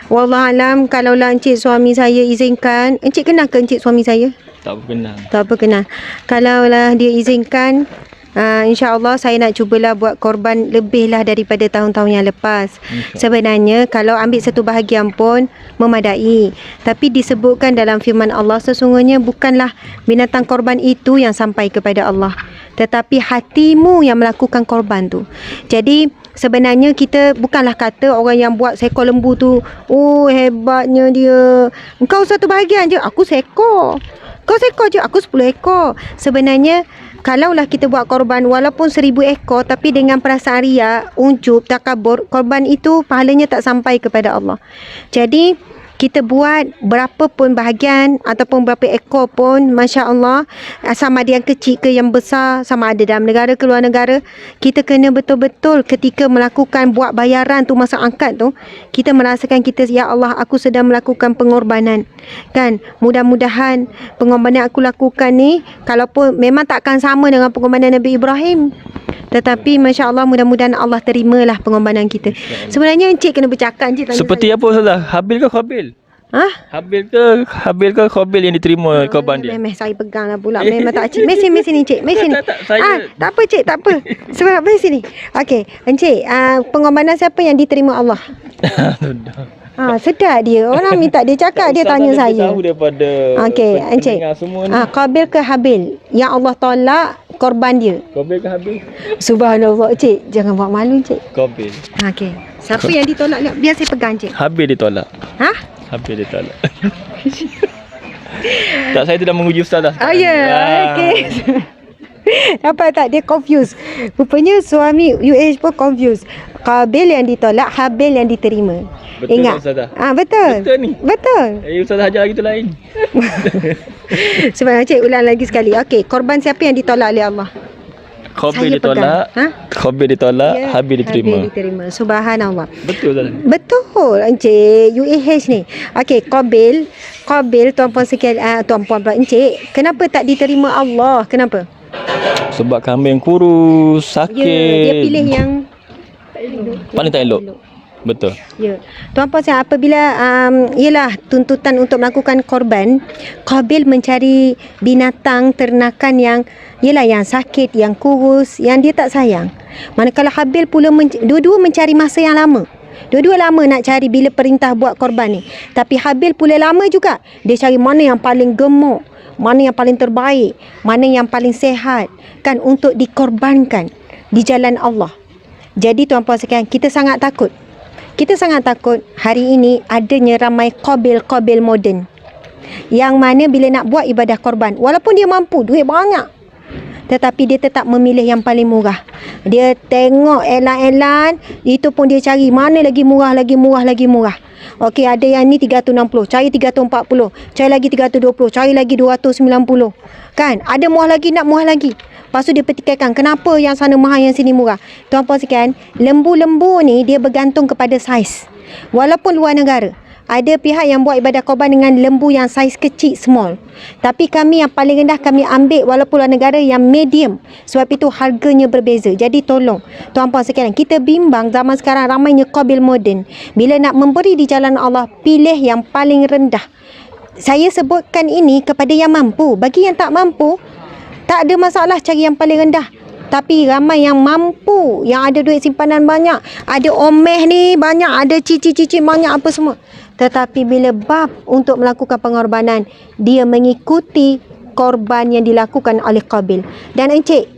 Wallahualam, kalaulah encik suami saya izinkan. Encik kenal ke encik suami saya? Tak berkenan. Tak apa kenal. Kalaulah dia izinkan, insya-Allah saya nak cubalah buat korban lebih lah daripada tahun-tahun yang lepas. Sebenarnya kalau ambil satu bahagian pun memadai. Tapi disebutkan dalam firman Allah, sesungguhnya bukanlah binatang korban itu yang sampai kepada Allah, tetapi hatimu yang melakukan korban tu. Jadi sebenarnya kita bukanlah kata orang yang buat seekor lembu tu, oh hebatnya dia. Engkau satu bahagian je, aku seekor. Kau seekor je, aku 10 ekor. Sebenarnya kalaulah kita buat korban walaupun 1000 ekor, tapi dengan perasaan riak, ujub, takabur, korban itu pahalanya tak sampai kepada Allah. Jadi kita buat berapa pun bahagian ataupun berapa ekor pun, masya-Allah, sama ada yang kecil ke yang besar, sama ada dalam negara ke luar negara, kita kena betul-betul ketika melakukan buat bayaran tu, masa angkat tu, kita merasakan kita, ya Allah, aku sedang melakukan pengorbanan. Kan, mudah-mudahan pengorbanan aku lakukan ni, kalaupun memang takkan sama dengan pengorbanan Nabi Ibrahim, tetapi masya-Allah, mudah-mudahan Allah terimalah pengorbanan kita. Sebenarnya encik kena bercakap, encik tanya Seperti saya. apa Ustazah? Habil ke Qabil? Habil ke Qabil yang diterima korban dia? Memang saya pegang lah pula. Memang tak, cik. Mari sini, cik. Mari sini. saya... Tak apa, cik. Tak apa. Sebab mari sini. Okey, encik, pengorbanan siapa yang diterima Allah? Sedap dia. Orang minta dia cakap, dia tanya saya. Tahu daripada okey, encik. Qabil ke Habil? Yang Allah tolak korban dia. Qabil ke Habil? Subhanallah, cik. Jangan buat malu, cik. Qabil. Okey. Siapa yang ditolak? Biar saya pegang, cik. Habil ditolak. Habil ditolak. Tak, saya tidak menguji Ustazah. Okey. Nampak tak, dia confused. Rupanya suami UH pun confused. Qabil yang ditolak, Habil yang diterima. Betul. Ingat? Ustazah? Betul. Betul ni. Betul. Ustazah ajar lagi tu lain. Sebenarnya cik ulang lagi sekali. Okey, korban siapa yang ditolak oleh Allah? Qabil ditolak. Qabil ditolak, Habil diterima. Habil diterima. Subhanallah. Betul tak? Betul, encik. UAH ni. Okey, Qabil, tuan-puan sekalian, tuan-puan pula, encik, kenapa tak diterima Allah? Kenapa? Sebab kambing kurus, sakit. Ya, dia pilih yang paling tak elok. Betul. Ya. Tuan Puan saya apabila ialah tuntutan untuk melakukan korban, Qabil mencari binatang ternakan yang ialah yang sakit, yang kurus, yang dia tak sayang. Manakala Habil pula dua-dua mencari masa yang lama. Dua-dua lama nak cari bila perintah buat korban ni. Tapi Habil pula lama juga. Dia cari mana yang paling gemuk, mana yang paling terbaik, mana yang paling sehat kan untuk dikorbankan di jalan Allah. Jadi tuan puan sekalian, kita sangat takut. Kita sangat takut hari ini adanya ramai Qabil moden. Yang mana bila nak buat ibadah korban, walaupun dia mampu, duit banyak, tetapi dia tetap memilih yang paling murah. Dia tengok elan-elan, itu pun dia cari mana lagi murah, lagi murah, lagi murah. Okey, ada yang ni 360, cari 340, cari lagi 320, cari lagi 290. Kan? Ada murah lagi, nak murah lagi. Lepas tu dia petikaikan, kenapa yang sana mahal, yang sini murah. Tuan puan sekalian, lembu-lembu ni dia bergantung kepada saiz. Walaupun luar negara, ada pihak yang buat ibadah korban dengan lembu yang saiz kecil, small. Tapi kami yang paling rendah kami ambil walaupun luar negara yang medium. Sebab itu harganya berbeza. Jadi tolong tuan puan sekalian, kita bimbang zaman sekarang ramainya Qabil moden. Bila nak memberi di jalan Allah, pilih yang paling rendah. Saya sebutkan ini kepada yang mampu. Bagi yang tak mampu, tak ada masalah cari yang paling rendah. Tapi ramai yang mampu, yang ada duit simpanan banyak, ada omeh ni banyak, ada cici-cici banyak, apa semua. Tetapi bila bab untuk melakukan pengorbanan, dia mengikuti korban yang dilakukan oleh Qabil. Dan encik,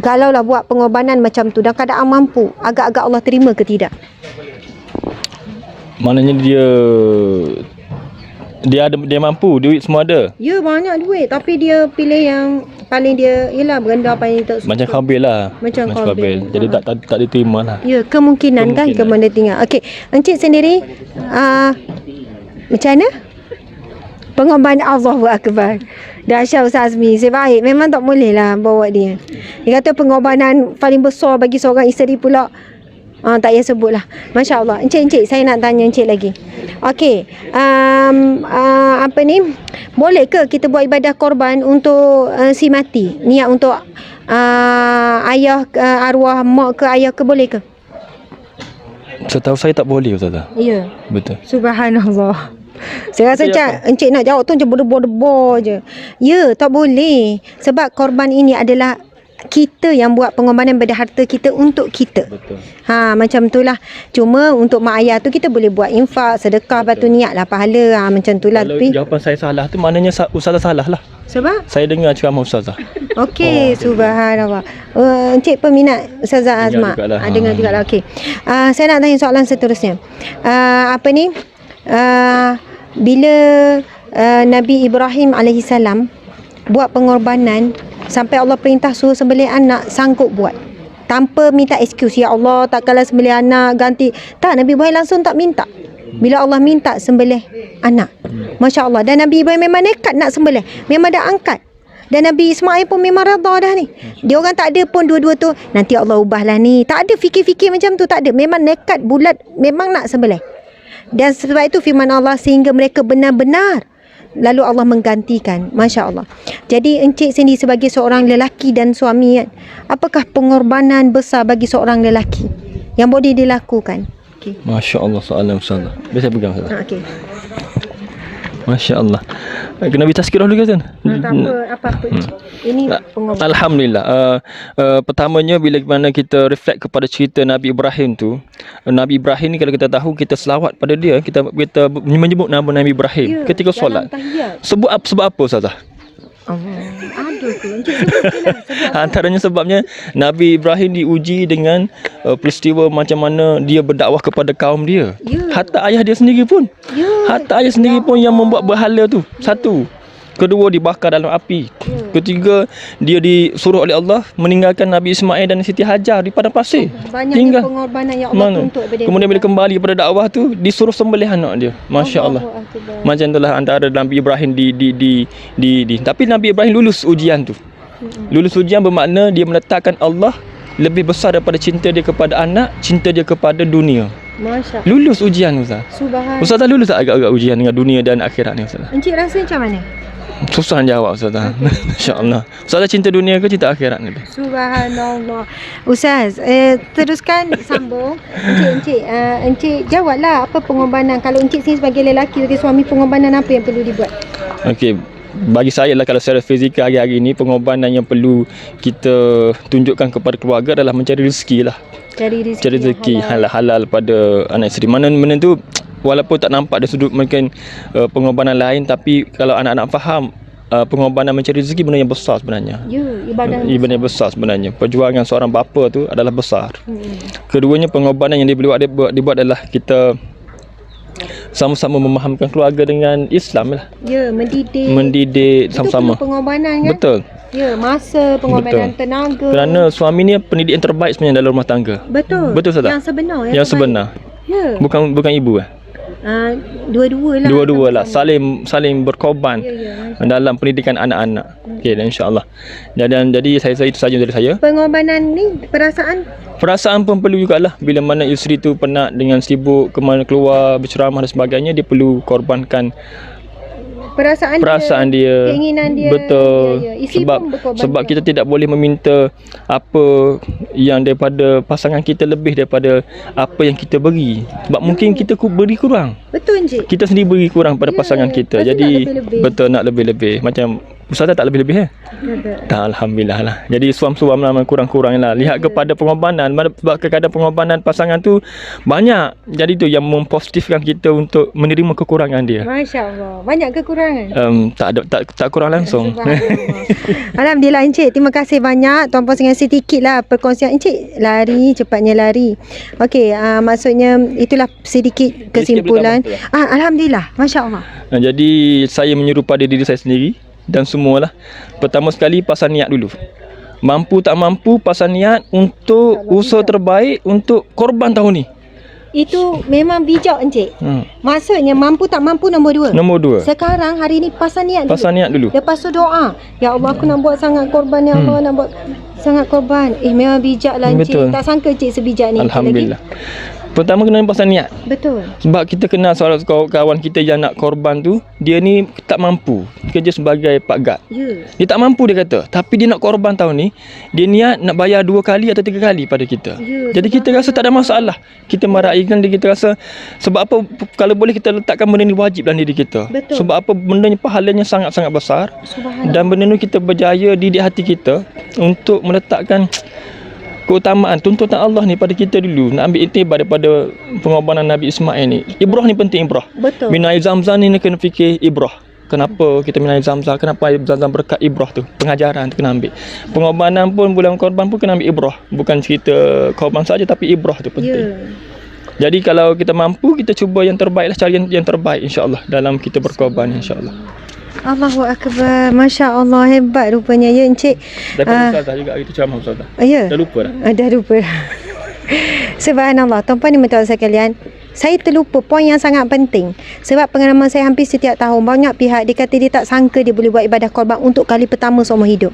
kalaulah buat pengorbanan macam tu dan keadaan mampu, agak-agak Allah terima ke tidak? Maknanya dia mampu, duit semua ada. Ya, banyak duit, tapi dia pilih yang paling dia ialah berendah, paling tak suka. Macam Qabil lah. Macam Qabil. Jadi tak diterima lah. Ya, kemungkinan kan kemana tinggal. Okey, encik sendiri macam mana? Pengorbanan, Allahu Akbar. Dahsyat Ustaz Azmi. Sebaik memang tak boleh lah bawa dia. Dia kata pengorbanan paling besar bagi seorang isteri pula. Tak payah sebut lah. Masya Allah. Encik, saya nak tanya encik lagi. Okey, apa ni, boleh ke kita buat ibadah korban untuk si mati, niat untuk ayah arwah mak ke ayah ke, boleh ke? Setahu saya tak boleh, Ustazah. Ya. Betul. Subhanallah. Saya rasa encik nak jawab tu macam berdebor-debor je. Ya, tak boleh. Sebab korban ini adalah kita yang buat pengorbanan pada harta kita untuk kita. Betul. Macam itulah. Cuma untuk mak ayah tu kita boleh buat infak, sedekah, lepas tu niatlah pahala. Macam itulah. Kalau Tapi jawapan saya salah tu maknanya Ustazah salah lah. sebab Saya dengar ceramah Ustazah. okey, subhanallah. Encik peminat Ustazah Azma. Dengar jugalah. Okey. Saya nak tanya soalan seterusnya. Bila Nabi Ibrahim alaihissalam buat pengorbanan, sampai Allah perintah suruh sembelih anak, sanggup buat tanpa minta excuse. Ya Allah, takkanlah sembelih anak ganti. Tak, Nabi Ibrahim langsung tak minta. Bila Allah minta sembelih anak, Masya Allah. Dan Nabi Ibrahim memang nekat nak sembelih, memang dah angkat. Dan Nabi Ismail pun memang redha dah ni. Dia orang tak ada pun dua-dua tu, nanti Allah ubahlah ni. Tak ada fikir-fikir macam tu, tak ada. Memang nekat bulat, memang nak sembelih. Dan sebab itu firman Allah, sehingga mereka benar-benar, lalu Allah menggantikan. Masya Allah. Jadi encik sendiri sebagai seorang lelaki dan suami, apakah pengorbanan besar bagi seorang lelaki yang boleh dilakukan? Okay. Masya Allah, soalan Ustazah. Biar saya pegang Ustazah. Okay. Masya Allah. Kena beri tazkirah dulu ke Ustaz? Tak apa-apa. Ini pengorbanan. Alhamdulillah. Pertamanya bila mana kita reflect kepada cerita Nabi Ibrahim tu, Nabi Ibrahim ni kalau kita tahu, kita selawat pada dia, kita menyebut nama Nabi Ibrahim ketika solat. Sebab apa Ustazah? Aduh tu encik sebutlah. Antaranya sebabnya Nabi Ibrahim diuji dengan peristiwa macam mana dia berdakwah kepada kaum dia. Hatta ayah dia sendiri pun. Hatta ayah sendiri pun yang membuat berhala tu. Satu. Kedua, dibakar dalam api. Ketiga, dia disuruh oleh Allah meninggalkan Nabi Ismail dan Siti Hajar di padang pasir. Banyaknya pengorbanan yang Allah tuntut daripada kemudian bila kembali pada dakwah tu, disuruh sembelih anak dia. Masya Allah. Macam itulah antara Nabi Ibrahim tapi Nabi Ibrahim lulus ujian tu. Lulus ujian bermakna dia meletakkan Allah lebih besar daripada cinta dia kepada anak, cinta dia kepada dunia. Masya Allah. Lulus ujian Ustaz. Subhanallah. Ustaz lulus tak agak-agak ujian dengan dunia dan akhirat ni Ustaz? Encik rasa macam mana? Susah jawab Ustazah. Masya-Allah. Ustazah cinta dunia ke cinta akhirat ni? Subhanallah. Ustaz, teruskan sambung. Encik jawablah apa pengorbanan. Kalau encik sini sebagai lelaki, sebagai suami, pengorbanan apa yang perlu dibuat? Okey, bagi saya lah kalau secara fizikal hari-hari ni pengorbanan yang perlu kita tunjukkan kepada keluarga adalah mencari rezeki lah. Cari Rezeki halal pada anak isteri. Mana tu walaupun tak nampak dari sudut mungkin pengorbanan lain, tapi kalau anak-anak faham pengorbanan mencari rezeki benda yang besar sebenarnya. Ya, ibadah Yang besar sebenarnya. Perjuangan seorang bapa tu adalah besar. Keduanya pengorbanan yang dibuat adalah kita sama-sama memahamkan keluarga dengan Islam lah. Ya, Mendidik sama-sama. Itu pengorbanan kan? Betul. Ya, masa, pengorbanan tenaga. Kerana suami ni pendidik yang terbaik sebenarnya dalam rumah tangga. Betul. Betul tak? Yang sebenar. Yang sebenar. Ya. Bukan ibu Dua-dua lah. Dua-dua lah saling berkorban Ya. dalam pendidikan anak-anak. Okey, dan insya-Allah. Jadi saya itu saja dari saya. Pengorbanan ni Perasaan pun perlu jugalah. Bila mana isteri tu penat dengan sibuk ke mana keluar berceramah dan sebagainya, dia perlu korbankan perasaan dia, keinginan dia. betul. Ya. Isteri pun berkorban Sebab juga. kita tidak boleh meminta apa yang daripada pasangan kita lebih daripada apa yang kita beri. Sebab mungkin kita beri kurang. Betul Encik. Kita sendiri beri kurang pada pasangan kita. pasti Jadi nak lebih-lebih. betul, nak lebih-lebih. Macam Ustazah tak lebih-lebih Tak, Alhamdulillah lah. Jadi suam-suam lah, kurang-kurang lah. Lihat kepada pengorbanan. Sebab kadang pengorbanan pasangan tu banyak. Jadi tu yang mempositifkan kita untuk menerima kekurangan dia. Masya Allah. Banyak kekurangan. Tak kurang langsung. Alhamdulillah Encik. Terima kasih banyak. Tuan Puan dengan sedikit lah perkongsian. Encik cepatnya lari. Okey, maksudnya itulah sedikit kesimpulan. Alhamdulillah. Masya Allah. Jadi saya menyeru pada diri saya sendiri dan semualah. Pertama sekali pasal niat dulu. Mampu tak mampu, pasal niat untuk usaha terbaik untuk korban tahun ni. Itu memang bijak Encik. Maksudnya mampu tak mampu nombor 2. Nombor 2. Sekarang hari ni pasal niat dulu. Pasal niat dulu. Lepas tu doa. Ya Allah, aku nak buat sangat korban. Ya Allah, nak buat sangat korban. Memang bijak lah Encik. Betul. Tak sangka Encik sebijak ni. Alhamdulillah. Pertama kena pasal niat. Betul. Sebab kita kenal seorang kawan kita yang nak korban tu, dia ni tak mampu kerja sebagai Pak Gad. Ya. Dia tak mampu, dia kata. Tapi dia nak korban tahun ni, dia niat nak bayar 2 kali atau 3 kali pada kita. Ya, jadi kita rasa tak ada masalah. Kita meraihkan dia, kita rasa sebab apa, kalau boleh kita letakkan benda ni wajib dalam diri kita. Betul. Sebab apa, benda ni pahalanya sangat-sangat besar. Subhanallah. Dan benda ni kita berjaya didik hati kita untuk meletakkan keutamaan tuntutan Allah ni pada kita dulu. Nak ambil iktibar daripada pengorbanan Nabi Ismail ni. Ibrah ni penting, ibrah. Betul. Minum air Zam-Zam ni kena fikir ibrah. Kenapa kita minum air Zam-Zam? Kenapa air Zam-Zam berkat ibrah tu? Pengajaran tu kena ambil. Pengorbanan pun, bulan korban pun kena ambil ibrah. Bukan cerita korban saja, tapi ibrah tu penting. Ya. Jadi kalau kita mampu, kita cuba yang terbaik lah. Cari yang terbaik insya-Allah dalam kita berkorban insya-Allah. Allahu Akbar. Masya Allah, hebat rupanya ya Encik. Daripada Ustazah juga itu ceramah Ustazah. Ya. Dah lupa dah. Dah lupa. Subhanallah. Tuan-puan dan puan sekalian, saya terlupa poin yang sangat penting. Sebab pengalaman saya hampir setiap tahun, banyak pihak dia kata dia tak sangka dia boleh buat ibadah korban untuk kali pertama seumur hidup.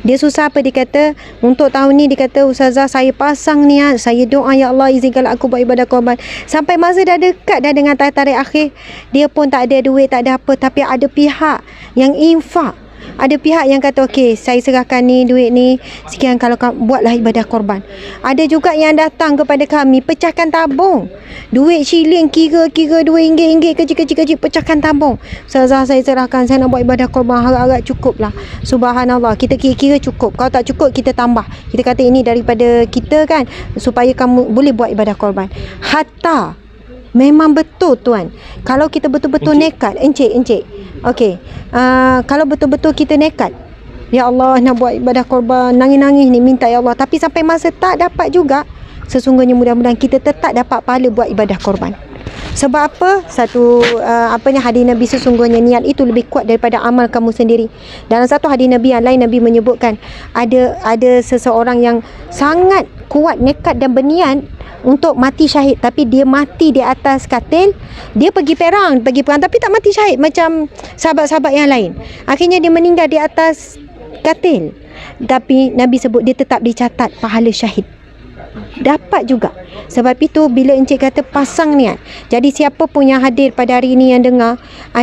Dia susah apa, dia kata untuk tahun ni dia kata, Ustazah saya pasang niat, saya doa ya Allah izinkanlah aku buat ibadah korban. Sampai masa dah dekat dah dengan tarikh akhir, dia pun tak ada duit, tak ada apa, tapi ada pihak yang infak. Ada pihak yang kata okey, saya serahkan ni duit ni sekian kalau kamu buatlah ibadah korban. Ada juga yang datang kepada kami pecahkan tabung. Duit shilling kira RM2 kecil-kecil pecahkan tabung. Ustazah saya serahkan, saya nak buat ibadah korban, harap-harap cukup lah. Subhanallah, kita kira-kira cukup. Kalau tak cukup kita tambah. Kita kata ini daripada kita kan, supaya kamu boleh buat ibadah korban. Hatta memang betul tuan, kalau kita betul-betul nekat, Encik okey, kalau betul-betul kita nekat, ya Allah nak buat ibadah korban, nangis-nangis ni minta ya Allah, tapi sampai masa tak dapat juga, sesungguhnya mudah-mudahan kita tetap dapat pahala buat ibadah korban. Sebab apa? Satu hadis Nabi, sesungguhnya niat itu lebih kuat daripada amal kamu sendiri. Dalam satu hadis Nabi yang lain, Nabi menyebutkan ada seseorang yang sangat kuat nekat dan berniat untuk mati syahid, tapi dia mati di atas katil. Dia pergi perang tapi tak mati syahid macam sahabat-sahabat yang lain. Akhirnya dia meninggal di atas katil, tapi Nabi sebut dia tetap dicatat pahala syahid. dapat juga. Sebab itu bila Encik kata pasang niat, jadi siapa pun yang hadir pada hari ini yang dengar,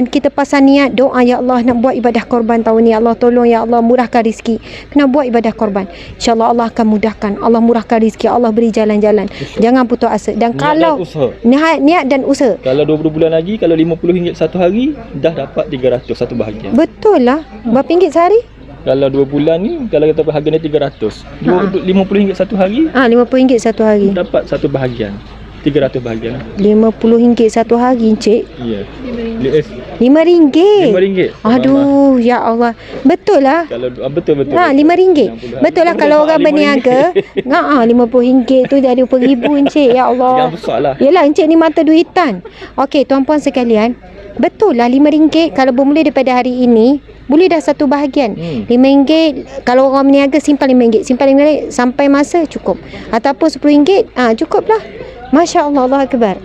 kita pasang niat doa, ya Allah nak buat ibadah korban tahun ni, ya Allah tolong, ya Allah murahkan rezeki, kena buat ibadah korban, InsyaAllah Allah akan mudahkan, Allah murahkan rezeki, Allah beri jalan-jalan. Jangan putus asa. Dan kalau niat dan usaha, Kalau 20 bulan lagi, kalau RM50 satu hari, dah dapat 300 satu bahagian. betul lah. Berapa ringgit sehari? Kalau 2 bulan ni, kalau kita harganya 300, RM50 satu hari, RM50 satu hari. dapat satu bahagian. 300 bahagian. RM50 satu hari, Encik. Ya. RM5. RM5. Aduh, ya Allah. Betul lah. Kalau betul. RM5. Betul lah kalau orang berniaga. RM50 tu jadi RM1,000, Encik. Ya Allah. Yang besar lah. Yelah, Encik ni mata duitan. Okey, tuan-puan sekalian. Betul lah, RM5 kalau bermula daripada hari ini, boleh dah satu bahagian. RM5 kalau orang berniaga, simpan RM5. Simpan RM5 sampai masa cukup. Ataupun RM10, cukup lah. Masya Allah, Allah Akbar.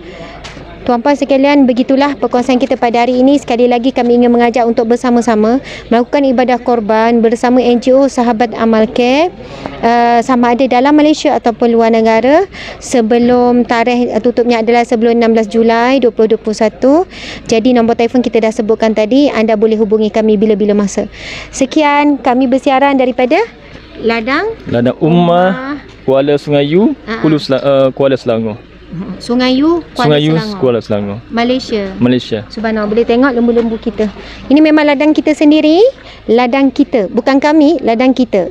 Tuan-puan sekalian, begitulah perkongsian kita pada hari ini. Sekali lagi kami ingin mengajak untuk bersama-sama melakukan ibadah korban bersama NGO Sahabat Amal Care, sama ada dalam Malaysia ataupun luar negara, sebelum tarikh tutupnya adalah sebelum 16 Julai 2021. Jadi nombor telefon kita dah sebutkan tadi, anda boleh hubungi kami bila-bila masa. Sekian, kami bersiaran daripada Ladang Ummah Kuala Sungayu, Kuala Selangor. Sungai Yu, Kuala Selangor, Malaysia. Subhanallah, boleh tengok lembu-lembu kita. Ini memang ladang kita sendiri, ladang kita, bukan kami, ladang kita.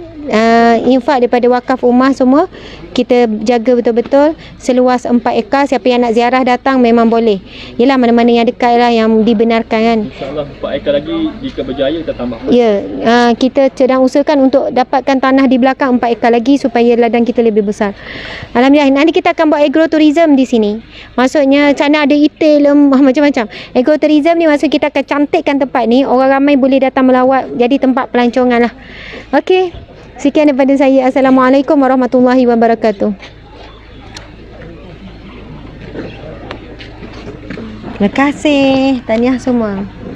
Infak daripada wakaf rumah semua kita jaga betul-betul. Seluas 4 ekar, siapa yang nak ziarah datang memang boleh. Yelah, mana-mana yang dekat lah yang dibenarkan kan. InsyaAllah 4 ekar lagi, jika berjaya kita tambah. Ya, kita sedang usahakan untuk dapatkan tanah di belakang 4 ekar lagi supaya ladang kita lebih besar. Alhamdulillah, nanti kita akan buat agrotourism di sini. Maksudnya sana ada itil, macam-macam. Agrotourism ni maksud kita akan cantikkan tempat ni, orang ramai boleh datang melawat, jadi tempat pelancongan lah. Okey, sekian daripada saya. Assalamualaikum warahmatullahi wabarakatuh. Terima kasih. Tahniah semua.